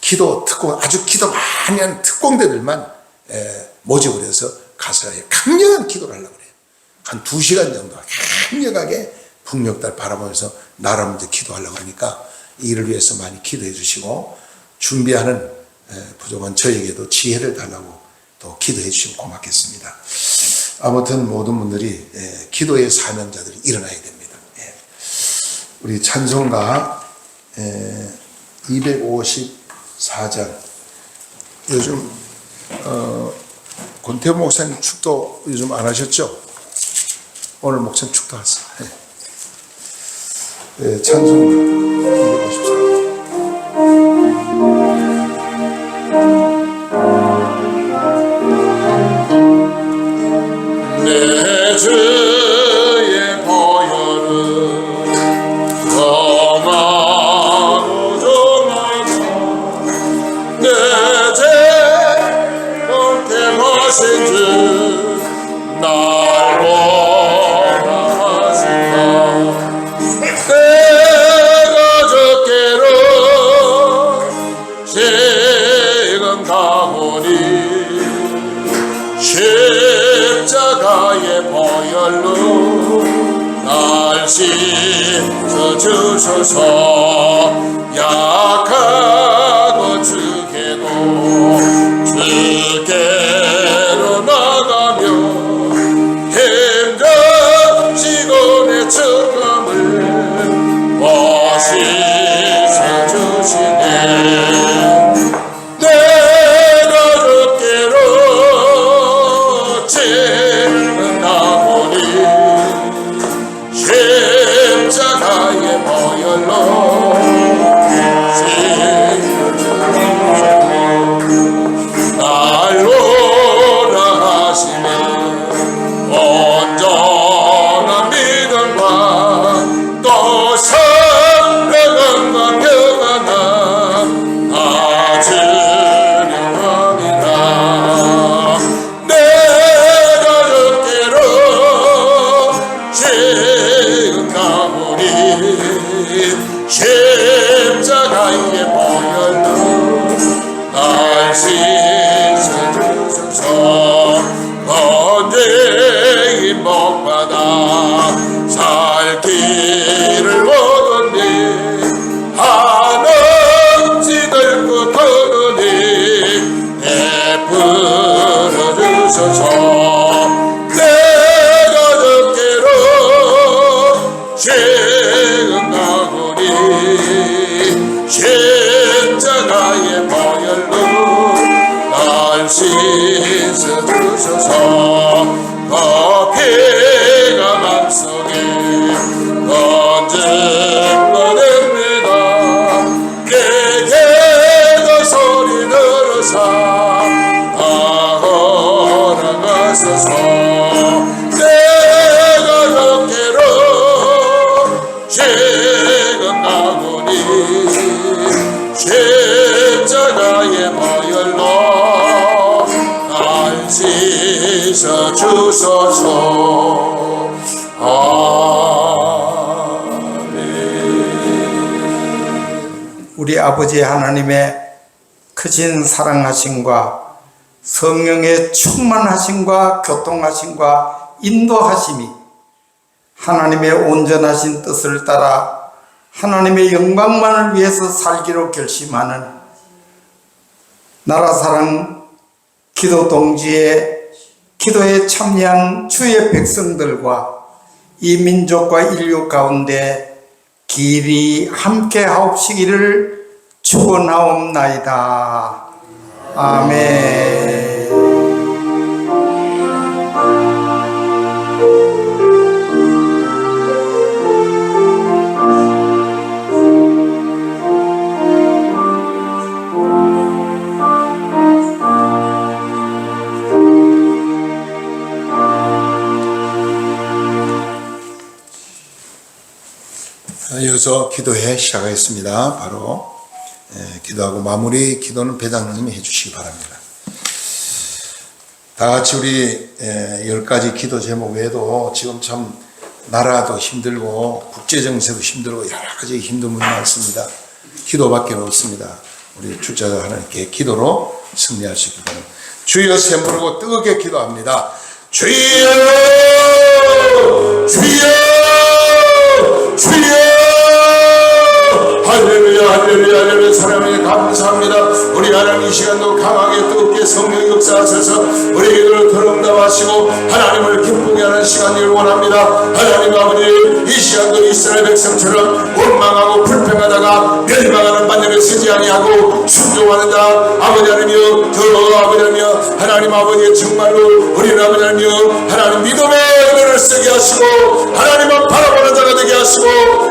기도 특공, 아주 기도 많이 하는 특공대들만 모집을 해서 가서 강력한 기도를 하려고 그래요. 한 2시간 정도 강력하게 북녘달 바라보면서 나라 문제 기도하려고 하니까 이를 위해서 많이 기도해 주시고, 준비하는 부족한 저에게도 지혜를 달라고 또 기도해 주시면 고맙겠습니다. 아무튼 모든 분들이 기도의 사명자들이 일어나야 됩니다. 우리 찬송가 254장, 요즘 권태호 목사님 축도 요즘 안 하셨죠? 오늘 목사님 축도 하세요. 찬송가 254장. 내 주의 보혈은 정하고 정하고 내 죄 넓게 하신 주 날 보호하신다. 내가 적게로 지금 가보니 십자가의 보혈로 날 씻어주소서. 약하고 주께로 나가며 힘겨지고 내 죽음을 씻어주시네. 내가 적게로 나보니 십자가의 보혈로 날 오라 하시네. 온전한 믿음과 또 선량함과 평안함 다 주려합니다. 십자가의 보혈로 날 씻어주소서. 번제의 목받아 살 길을 얻었니. 한없이 들고 터르니 베풀어 주소서. 내가 적게로 지금 가보니 십자가의 보혈로 날 씻어주소서. 그 피가 맘속에 번집거립니다. 내게도 소리 들으사 허락하소서. 내가 적게로 지금 가보니 십자가의 보혈로 날 씻어주소서. 아멘. 우리 아버지 하나님의 크신 사랑하심과 성령의 충만하심과 교통하심과 인도하심이 하나님의 온전하신 뜻을 따라 하나님의 영광만을 위해서 살기로 결심하는 나라사랑 기도동지의 기도에 참여한 주의 백성들과 이 민족과 인류 가운데 길이 함께 하옵시기를 축원하옵나이다. 아멘. 이어서 기도회 시작하겠습니다. 바로 기도하고 마무리 기도는 배당님이 해주시기 바랍니다. 다 같이 우리 10가지 기도 제목 외에도 지금 참 나라도 힘들고 국제정세도 힘들고 여러 가지 힘든 분이 많습니다. 기도밖에 없습니다. 우리 주자가 하나님께 기도로 승리할 수 있기 바랍니다. 주여 세 부르고 뜨겁게 기도합니다. 주여 주여 주여 할렐루야 할렐루야 할렐루야. 사랑하님 감사합니다. 우리 하나님 이 시간도 강하게 뜨겁게 성령 역사하셔서 우리 기도를 들응답하시고 하나님을 기쁘게 하는 시간을 원합니다. 하나님 아버지 이 시간도 이스라엘 백성처럼 원망하고 불평하다가 멸망하는 반열에 서지 아니하고 순종하는 자 아버지 하나님이여 저 아버지 하나님이여 하나님 아버지 정말로 우리는 아버지 하나님이여 하나님 믿음의 은혜를 쓰게 하시고 하나님을 바라보는 자가 되게 하시고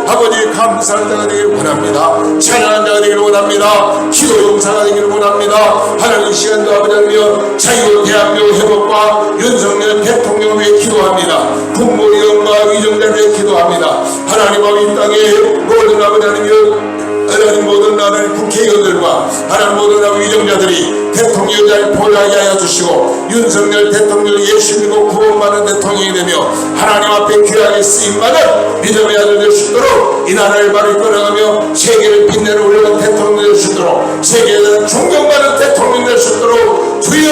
아버지 감사하는 자가 되기를 원합니다. 찬양하는 자가 되기를 원합니다. 기도 용사가 되기를 원합니다. 하나님 이 시간도 아버지 하나님이여 자유 대한민국 회복과 윤석열 대통령을 위해 기도합니다. 국무위원과 의정단을 위해 기도합니다. 하나님 아버지 이 땅에 모든 아버지 하나님이여 하나님 모든 나라의 국회의원들과 하나님 모든 위정자들이 대통령 자리에 보좌하게 하여 주시고 윤석열 대통령 예수 믿고 구원받는 대통령이 되며 하나님 앞에 귀하게 쓰임받은 믿음의 아들 될 수 있도록 이 나라를 바로 끌어가며 세계를 빛내는 훌륭한 대통령 될 수 있도록 세계에 대한 존경받는 대통령 될 수 있도록 주여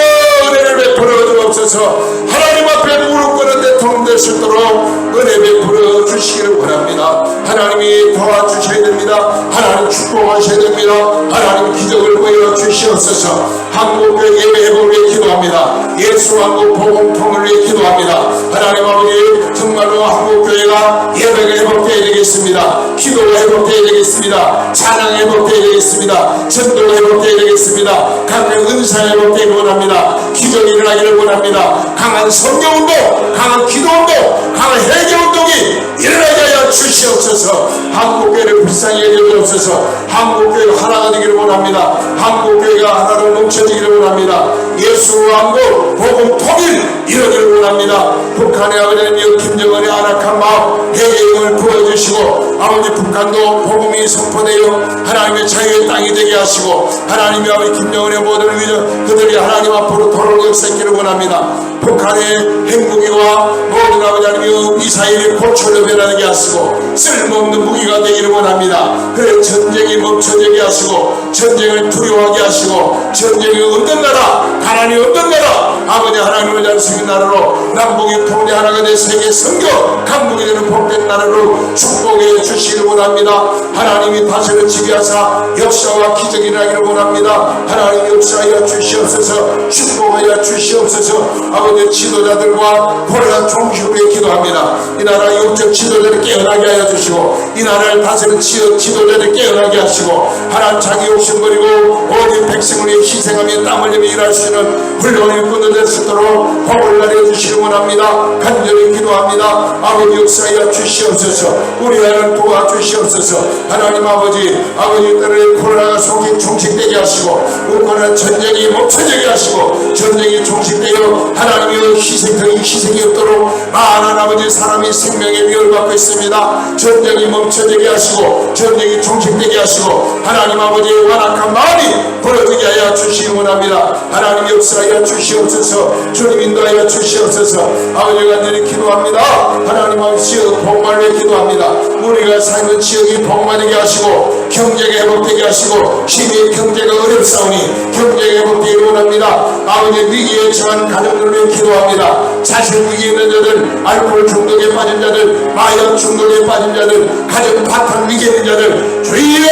은혜를 베풀어 주옵소서. 하나님 앞에 무릎 꿇는 대통령 될 수 있도록 은혜 베풀어 주시기를 원합니다. 하나님이 도와주셔야 됩니다. 하나님 축복하셔야 됩니다. 하나님 기적을 보여 주시옵소서. 한국교회 예배 회복을 위해 기도합니다. 예수 한국 복음통을 위해 기도합니다. 하나님 아버지 정말로 한국교회가 예배가 회복되어야 되겠습니다. 기도가 회복되어야 되겠습니다. 찬양 회복되어야 되겠습니다. 전도가 회복되어야 되겠습니다. 강력 은사 회복되기를 원합니다. 기적이 일어나기를 원합니다. 강한 성령운동, 강한 기도운동, 강한 회개운동이 일어나게 하여 주시옵소서. 한국교회를 불쌍히 여겨주옵소서. 한국교회가 하나가 되기를 원합니다. 한국교회가 하나로 뭉쳐지기를 원합니다. 예수 한국 복음 통일 이루기를 원합니다. 북한의 아버지님 김정은의 안악한 마음 회개임을 부어주시고 아버지 북한도 복음이 선포되어 하나님의 자유의 땅이 되게 하시고 하나님의 아버지 김정은의 모든 위전 그들이 하나님 앞으로 돌아올 역사기를 원합니다. 북한의 핵무기와 모든 아버지 하나님의 미사일이 고철로 변하게 하시고 쓸모없는 무기가 되기를 원합니다. 그래 전쟁이 멈춰지게 하시고 전쟁을 두려워하게 하시고 전쟁이 없는 나라 가난이 없는 나라 아버지 하나님을 잔승인 나라로 남북이 통일 하나가 된 세계 선교 강국이 되는 복된 나라로 축복해 주시기를 원합니다. 하나님이 다시는 지배하사 역사와 기적이 일어나기를 원합니다. 하나님 역사하여 주시옵소서. 축복하여 주시옵소서. 아버지 지도자들과 고려한 종식을 위해 기도합니다. 이 나라 영적 지도자를 깨어나게 하여 주시고 이 나라를 다스리는 지도자를 깨어나게 하시고 하나님 자기 욕심 버리고 모든 백성을 위해 희생하며 땀 흘리며 일할 수 있는 훌륭한 일꾼들 될 수 있도록 복을 내려주시기 원합니다. 간절히 기도합니다. 아버지 역사하여 주시옵소서. 우리 하나님 도와주시옵소서. 하나님 아버지 딸을 코로나가 속히 종식되게 하시고 우크라이나 전쟁이 멈춰지게 하시고 전쟁이 종식되어 하나님의 희생이 없도록 많은 아버지 사람이 생명의 위협을 받고 있습니다. 전쟁이 멈춰지게 하시고 전쟁이 종식되게 하시고 하나님 아버지의 완악한 마음이 벌어지게 하여 주시기 원합니다. 하나님 역사하여 주시옵소서. 주님 인도하여 주시옵소서. 아버지 간절히 기도합니다. 하나님 아버지 지역 복만을 기도합니다. 우리가 사는 지역이 복만되게 하시고 경제가 회복되게 하시고 시민의 경제가 어렵사오니 경제가 회복되기를 원합니다. 아버지 위기에 처한 가정들을 위해 기도합니다. 자살 위기에 있는 자들, 알코올 중독에 빠진 자들, 마약 중독에 빠진 자들, 가정 파탄 위기에 있는 자들 주여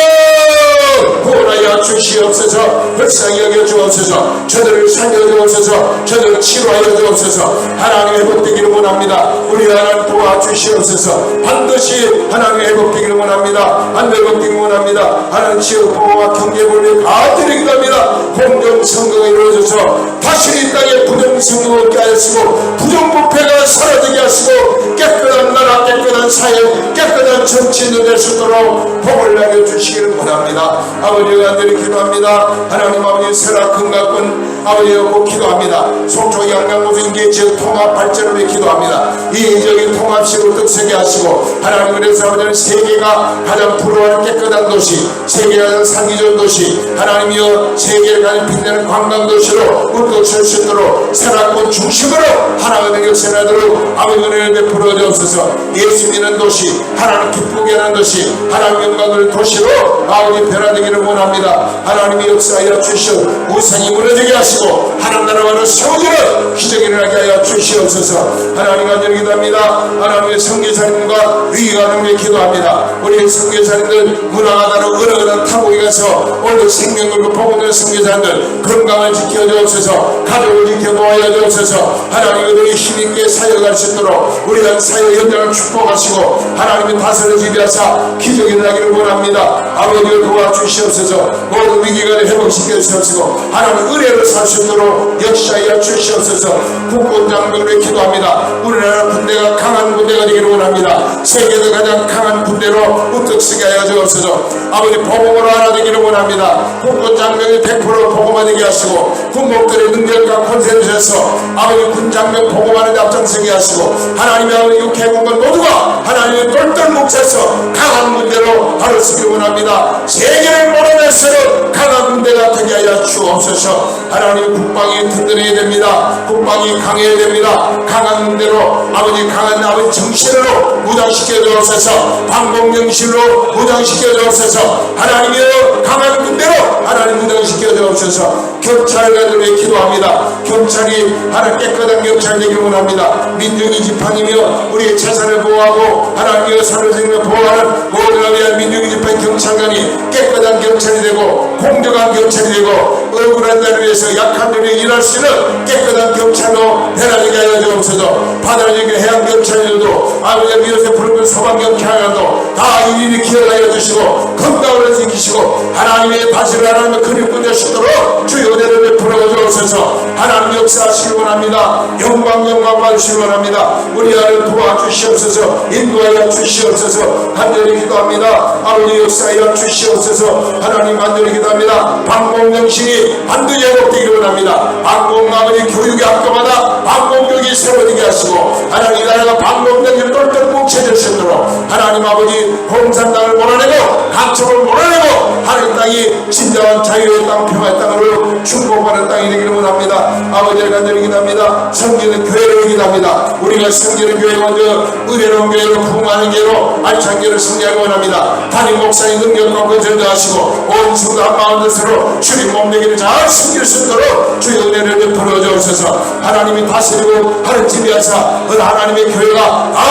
구원하여 주시옵소서. 불쌍히 여겨 주옵소서. 저들을 살려 주옵소서. 저들을 치료하여 주옵소서. 하나님 회복되기를 원합니다. 우리 하나님 도와주시옵소서. 반드시 하나님 회복되기를 원합니다. 안 회복되기를 원합니다. 하나님 지역 보호와 경제본을 다 드리기도 합니다. 공정선거가 이루어져서 다시 이 땅에 부정선거 없게 하시고 부정부패가 사라지게 하시고 깨끗한 나라, 깨끗한 사회, 깨끗한 정치인을 될 수 있도록 복을 내려주시기를 원합니다. 아버지가 간절히 기도합니다. 하나님 아버지 세라 금강권 아버지 꼭 기도합니다. 속초 양양고등계 지역 통합 발전을 위해 기도합니다. 이 지역의 통합식으로 떡세게 하시고 하나님 그래서 아버지는 세계가 가장 부러워하는 깨끗한 도시, 세계가 가장 살기 좋은 도시, 하나님이여 세계를 가장 빛내는 관광도시로 우뚝 설 수 있도록 세라권 중심으로 하나가 되길 세나도록 아버지 은혜를 베풀어 주옵소서. 예수 믿는 도시, 하나님 기쁘게 하는 도시, 하나님 영광을 도시로 아버지 변화되기를 원합니다. 하나님이 역사하여 주시오. 우상이 무너지게 하시고 하나님 나라가 세워지는 기적이 일어나게 하여 주시옵소서. 하나님 간절히 기도합니다. 하나님의 선교사님과 위기가 위해 기도합니다. 우리 선교사님들 문화가 다르고 언어가 다른 타국에 가서 오늘 생명 걸고 복음을 선교사님들 건강을 지켜주옵소서. 가족을 지켜보아야 주옵소서. 하나님 우리 힘있게 사역할 수 있도록 우리 한 사역 현장을 축복하시고 하나님의 다스려 지배하사 기적이 일어나기를 원합니다. 아버지를 도와주시옵소서. 모든 위기관을 회복시켜 주시옵시고 하나님 은혜로 살 수 있도록 역사하여 주시옵소서. 국군 장병을 기도합니다. 우리나라 군대가 강한 군대가 되기를 원합니다. 세계에서 가장 강한 군대로 우뚝 서게 하여 주옵소서. 아버지 복음으로 하나 되기를 원합니다. 국군 장병이 100% 복음화되게 하시고 군복들의 능력과 권세를 주셔서 아버지 군 장병 복음하는 데 앞장서게 하시고 하나님의 아버지 육해군관 모두가 하나님의 똘똘 뭉쳐서 강한 군대로 바로 서기를 원합니다. 세계를 몰아낼수록 강한 군대가 되게 하여 주옵소서. 하나님 국방이 든든해야 됩니다. 국방이 강해야 됩니다. 강한 군대로 아버지 강한 아버지 정신으로 무장시켜 주옵소서. 방공정신으로 무장시켜 주옵소서. 하나님이여 강한 군대로 하나님 무장시켜 주옵소서. 경찰관을 위해 기도합니다. 경찰이 하나님 깨끗한 경찰 되기를 원합니다. 민중이 지팡이며 우리의 재산을 보호하고 하나님의 사를 지으며 보호하는 모두를 위한 민중이 지팡이 경찰관이 깨끗한 경찰이 되고 공정한 경찰이 되고 억울한 자를 위해서 약한 자를 일할 수 있는 깨끗한 경찰로 변화되게 하여 주옵소서. 바다를 지키는 해양경찰들도 아버지의 미로새 붉은 소방경찰관도 다 일일이 기억하여 주시고 건강을 지키시고 하나님의 다시를 하나님의 그립군 되시도록 주의 은혜를 베풀어 주옵소서. 하나님 역사하시길 원합니다. 영광 받으시길 원합니다. 우리 아를 도와주시옵소서. 인도하여 주시옵소서. 간절히 기도합니다. 아버지 역사하여 주시옵소서. 하나님 간절히 기도합니다. 방공정신이 반드시 회복되기를 원합니다. 방공 아버지 교육의 학교마다 방공교육이 세워지게 하시고 하나님 이 나라가 방공정신 똘똘 뭉쳐질 수 있도록 하나님 아버지 공산당을 몰아내고 강청을 몰아내고 하나님 땅이 진정한 자유의 땅 평화의 땅으로 축복하는 땅이 되기를 원합니다. 아버지를 간절히 기도합니다. 성기는 교회를 기도합니다. 우리가 성기는 교회 먼저 의뢰로운 교회로 부흥하는 교회로 알찬 교회를 승리하기 원합니다. 담임 목사의 능력과 권세를 하시고 온 성도 한마음 뜻으로 주님 몸되기를 잘 숨길 수 있도록 주의 은혜를 베풀어 주옵소서. 하나님이 다스리고 하늘 지배하사 하나님의 교회가 다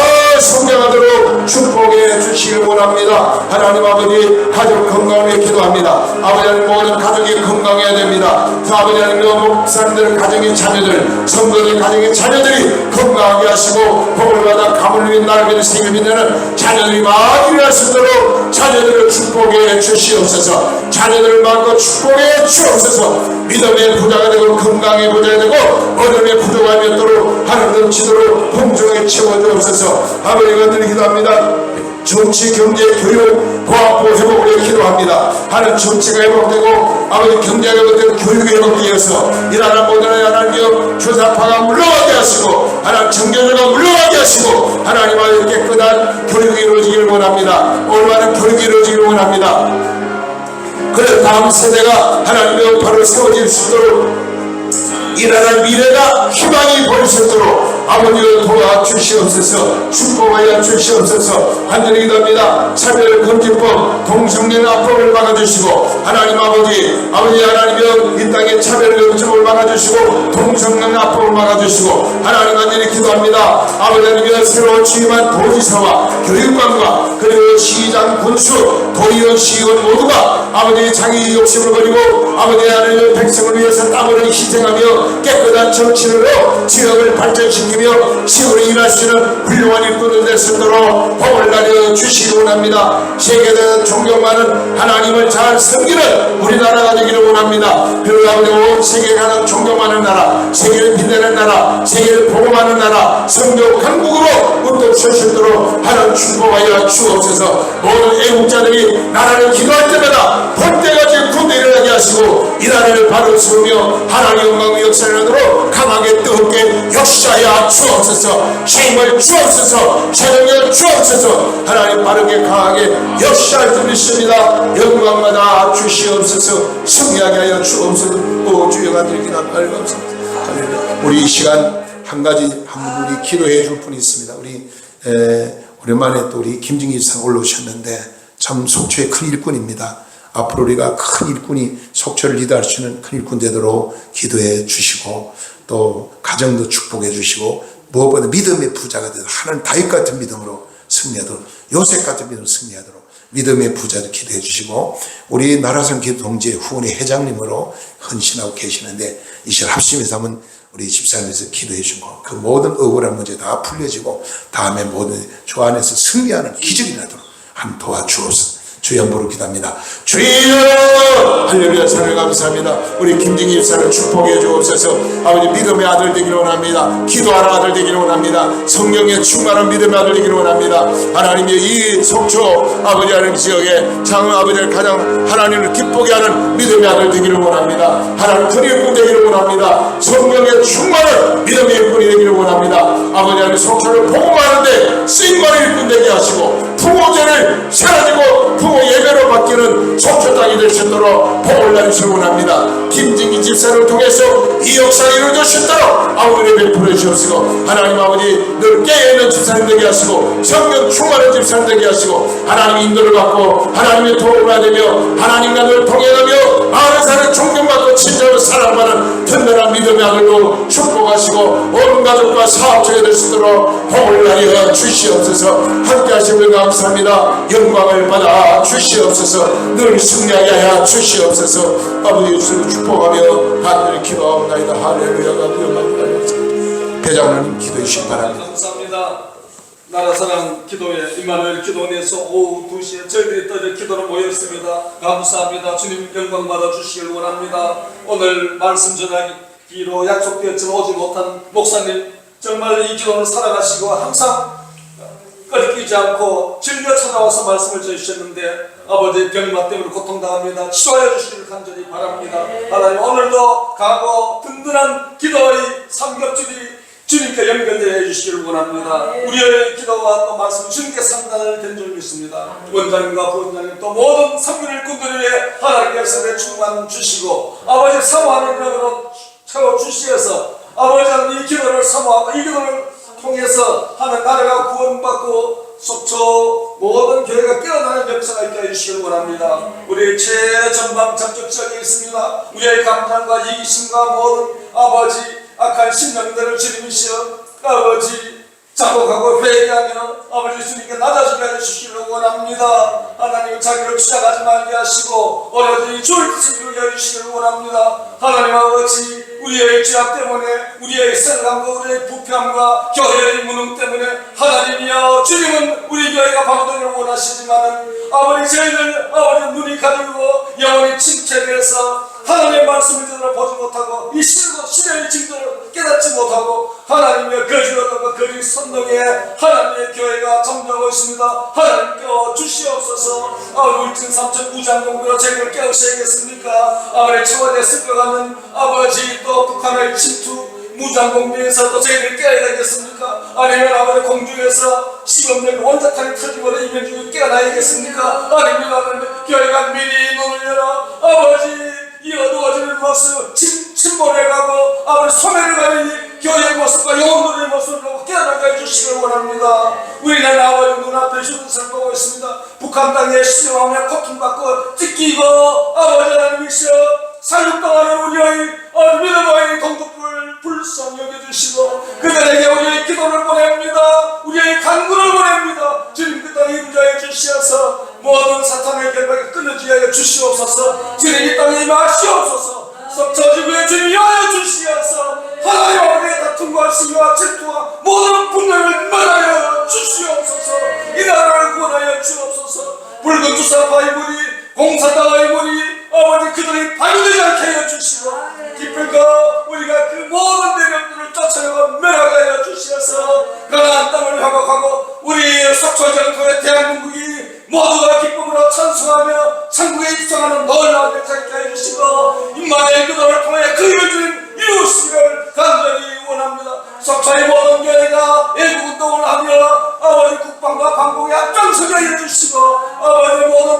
성장하도록 축복해 주시길 원합니다. 하나님 아버지 가족 건강을 위해 기도합니다. 아버지 하나님 모든 가족이 건강해야 됩니다. 아버지 하나님 목사님들 가정의 자녀들 성도들 가정의 자녀들이 건강하게 하시고 복을 받아 가문을 위해 나를 위해 생을 빛내는 자녀들이 많이 일할 수 있도록 자녀들을 축복해 주시옵소서. 자녀들을 막고 축복해 주옵소서. 믿음의 부자가 되고 건강의 부자가 되고 어둠의 부자가 되도록 하늘 넘치도록 풍성하게 채워주옵소서. 아버지 간절히 기도합니다. 정치, 경제, 교육, 보안부 회복을 위해 기도합니다. 하는 정치가 회복되고 아버지 경제가 회복되고 교육이 회복되어서 이 나라 모든 하나님이여 주사파가 물러가게 하시고 하나님 정교조가 물러가게 하시고 하나님 아버지 깨끗한 교육이 이루어지기를 원합니다. 올바른 교육이 이루어지기를 원합니다. 그래서 다음 세대가 하나님의 바로 세워질 수 있도록 이 나라의 미래가 희망이 보일 수 있도록 아버지를 도와주시옵소서. 축복하여 주시옵소서. 간절히 기도합니다. 차별금지법 동성애 합법을 막아주시고 하나님 아버지 하나님이여 이 땅의 차별금지법을 막아주시고 동성애 합법을 막아주시고 하나님 간절히 기도합니다. 아버지 하나님이여 새로 취임한 도지사와 교육관과 그리고 시장 군수 도의원 시의원 모두가 아버지 자기 욕심을 버리고 아버지 하나님의 백성을 위해서 땀을 희생하며 깨끗한 정치로 지역을 발전시키며 시골에 일할 수 있는 훌륭한 일꾼을 낼 수 있도록 복을 나려 주시기 원합니다. 세계에서 존경하는 하나님을 잘 섬기는 우리나라가 되기를 원합니다. 그리고 아버지 온 세계에 가는 존경하는 나라, 세계를 빛내는 나라, 세계를 복음하는 나라, 성교 강국으로 우뚝 설 수 있도록 하나님 축복하여 주옵소서. 모든 애국자들이 나라를 기도할 때마다 볼 때같이 군대 일어나게 하시고 이 나라를 바로 세우며 하나님 영광의 역사를 하도록 강하게 뜨겁게 역사하여 주옵소서. 힘을 주옵소서. 체력을 주옵소서. 하나님 빠르게 강하게 역사할 줄 믿습니다. 영광마다 주시옵소서. 승리하게 하여 주옵소서. 오 주여 간절히 기도합니다. 우리 이 시간 한 가지 한 분 우리 기도해 줄 분이 있습니다. 우리 오랜만에 또 우리 김진기 상 올라오셨는데 참 속초의 큰 일꾼입니다. 앞으로 우리가 큰 일꾼이 속초를 리드할 수 있는 큰 일꾼 되도록 기도해 주시고 또 가정도 축복해 주시고 무엇보다 믿음의 부자가 되도록 하나님 다윗 같은 믿음으로 승리하도록 요셉 같은 믿음으로 승리하도록 믿음의 부자도 기도해 주시고 우리 나라선 기도 동지의 후원의 회장님으로 헌신하고 계시는데 이 시간 합심해서 한번 우리 집사님께서 기도해 주고 그 모든 억울한 문제 다 풀려지고 다음에 모든 주 안에서 승리하는 기적이 나도록 한 도와주옵소서. 주의 연보로 기도합니다. 주여 할렐루야 사랑을 감사합니다. 우리 김진기 집사를 축복해 주옵소서. 아버지 믿음의 아들 되기를 원합니다. 기도하는 아들 되기를 원합니다. 성령의 충만한 믿음의 아들 되기를 원합니다. 하나님의 이 속초 아버지 하나님 지역에 장 아버지를 가장 하나님을 기쁘게 하는 믿음의 아들 되기를 원합니다. 하나님 큰 일꾼 되기를 원합니다. 성령의 충만한 믿음의 일꾼이 되기를 원합니다. 아버지 하나님 속초를 복음하는데 쓰임받는 일꾼 되게 하시고 풍호제를 사라지고 풍호 예배로 바뀌는 속초 땅이 될 수 있도록 복을 나주시기 원합니다. 김진기 집사를 통해서 이 역사가 이루어졌도록 아버지 베풀어 주옵시고 하나님 아버지 늘 깨어있는 집사님 되게 하시고 성령 충만한 집사님 되게 하시고 하나님 인도를 받고 하나님의 도움을 되며 하나님과 늘 동행하며 많은 사람을 존경받고 친절을 사랑받는 든든한 믿음의 아들로 축복하시고 온 가족과 사업자가 될 수 있도록 복을 나려 주시옵소서. 함께 하시면 감사합니다. 영광을 받아 주시옵소서. 늘 승리하게 하여 주시옵소서. 아버지 예수를 축복하며 하늘을 기도하옵나이다. 할렐루야. 대장님 기도해 주시기 바랍니다. 감사합니다. 나라사랑 기도회 임마누엘 기도원에서 오후 2시에 저희들이 떠들 기도로 모였습니다. 감사합니다. 주님 영광 받아 주시길 원합니다. 오늘 말씀 전하기로 약속되었지만 오지 못한 목사님 정말 이 기도를 살아가시고 항상 꺾이지 않고 즐겨 찾아와서 말씀을 전해주셨는데 아버지 병마 때문에 고통당합니다. 치료하여 주시기를 간절히 바랍니다. 하나님 오늘도 강하고 든든한 기도의 삼겹줄이 주님께 연결되어 주시기를 원합니다. 우리의 기도와 또 말씀 주님께 상단을 된 줄 믿습니다. 원장님과 부원장님 또 모든 성령 일꾼들 위해 하나님께서 충만 주시고 아버지 사모하는 영으로 채워주시어서 아버지 하나님 이 기도를 사모하고 이 기도를 통해서 하는 나라가 구원받고 속초 모든 교회가 깨어나는 역사가 있게 해주시기를 원합니다. 우리의 최전방 전적 지역에 있습니다. 우리의 감정과 이기심과 모든 아버지 악한 심령들을 주님이시여 아버지 자복하고 회개하며 아버지 주님께 낮아지게 해주시기를 원합니다. 하나님 자기를 주장하지 말게 하시고 어려지 주의 뜻을 이루게 해주시기를 원합니다. 하나님 아버지 우리의 죄악 때문에 우리의 생각과 우리의 부패함과 교회의 무능 때문에 하나님이여 주님은 우리 교회가 바로되기를 원하시지만은 아버지 저희들 아버지 눈이 가리고 영혼이 침체돼서 하나님의 말씀을 제대로 보지 못하고 이 시대의 징조를 깨닫지 못하고 하나님의 거짓과 거짓 선동에 하나님의 교회가 점령하고 있습니다. 하나님 깨워 주시옵소서. 울진 삼천 무장공부로 저희를 깨우셔야겠습니까? 아버지 청와대 습격하는 아버지 또 북한의 침투 무장공비에서 또 저희를 깨어야 되겠습니까? 아니면 아버지 공중에서 시범된 원자탄이 터지고 이면중에 깨어나야겠습니까? 아니면 교회가 미리 눈을 열어 아버지 이 어두워지는 모습 침몰해가고 아버지 소멸을 가는 교회의 모습과 영혼들의 모습을 보고 깨어나게 해주시길 원합니다. 우리는 아버지 눈앞에 주는것을 보고 있습니다. 북한 땅에 시험하며 고통받고 찢기고 아버지 하나님이시여 살육당하는 우리의 믿음의 동족을 불쌍히 여겨주시고 그들에게 우리의 기도를 보냅니다. 우리의 간구를 보냅니다. 주님 그 땅에 임자해 주시어서 모든 사탄의 결박이 끊어지게 하여 주시옵소서. 주님 이 땅에 임하시옵소서. 저 지구에 주님 여하여 주시어서 하나님 아버지의 다툼과 시기와 질투와 모든 분열을 말하여 주시옵소서. 이 나라를 구원하여 주옵소서. 붉은 주사 바이블이 공사당의 문이 아버지 그들이 발견되지 않게 하여 주시고 기쁠까 우리가 그 모든 대명들을 쫓아내고 멸하게 주시어서 가나안 땅을 회복하고 우리 속초 정토의 대한민국이 모두가 기쁨으로 찬송하며 천국에 입성하는 놀라운 역사 있게 해주시고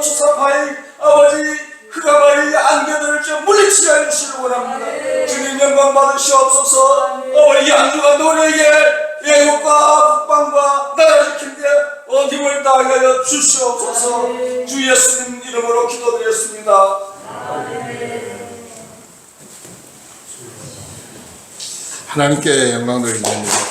주사파의 아버지 흑암의 안개들을 좀 물리치게 해주시길 원합니다. 주님 영광 받으시옵소서. 어머니 양주가 노래에게 애국과 국방과 나라 지키는데 힘을 다하여 주시옵소서. 주 예수님 이름으로 기도드렸습니다. 하나님께 영광 돌리겠습니다.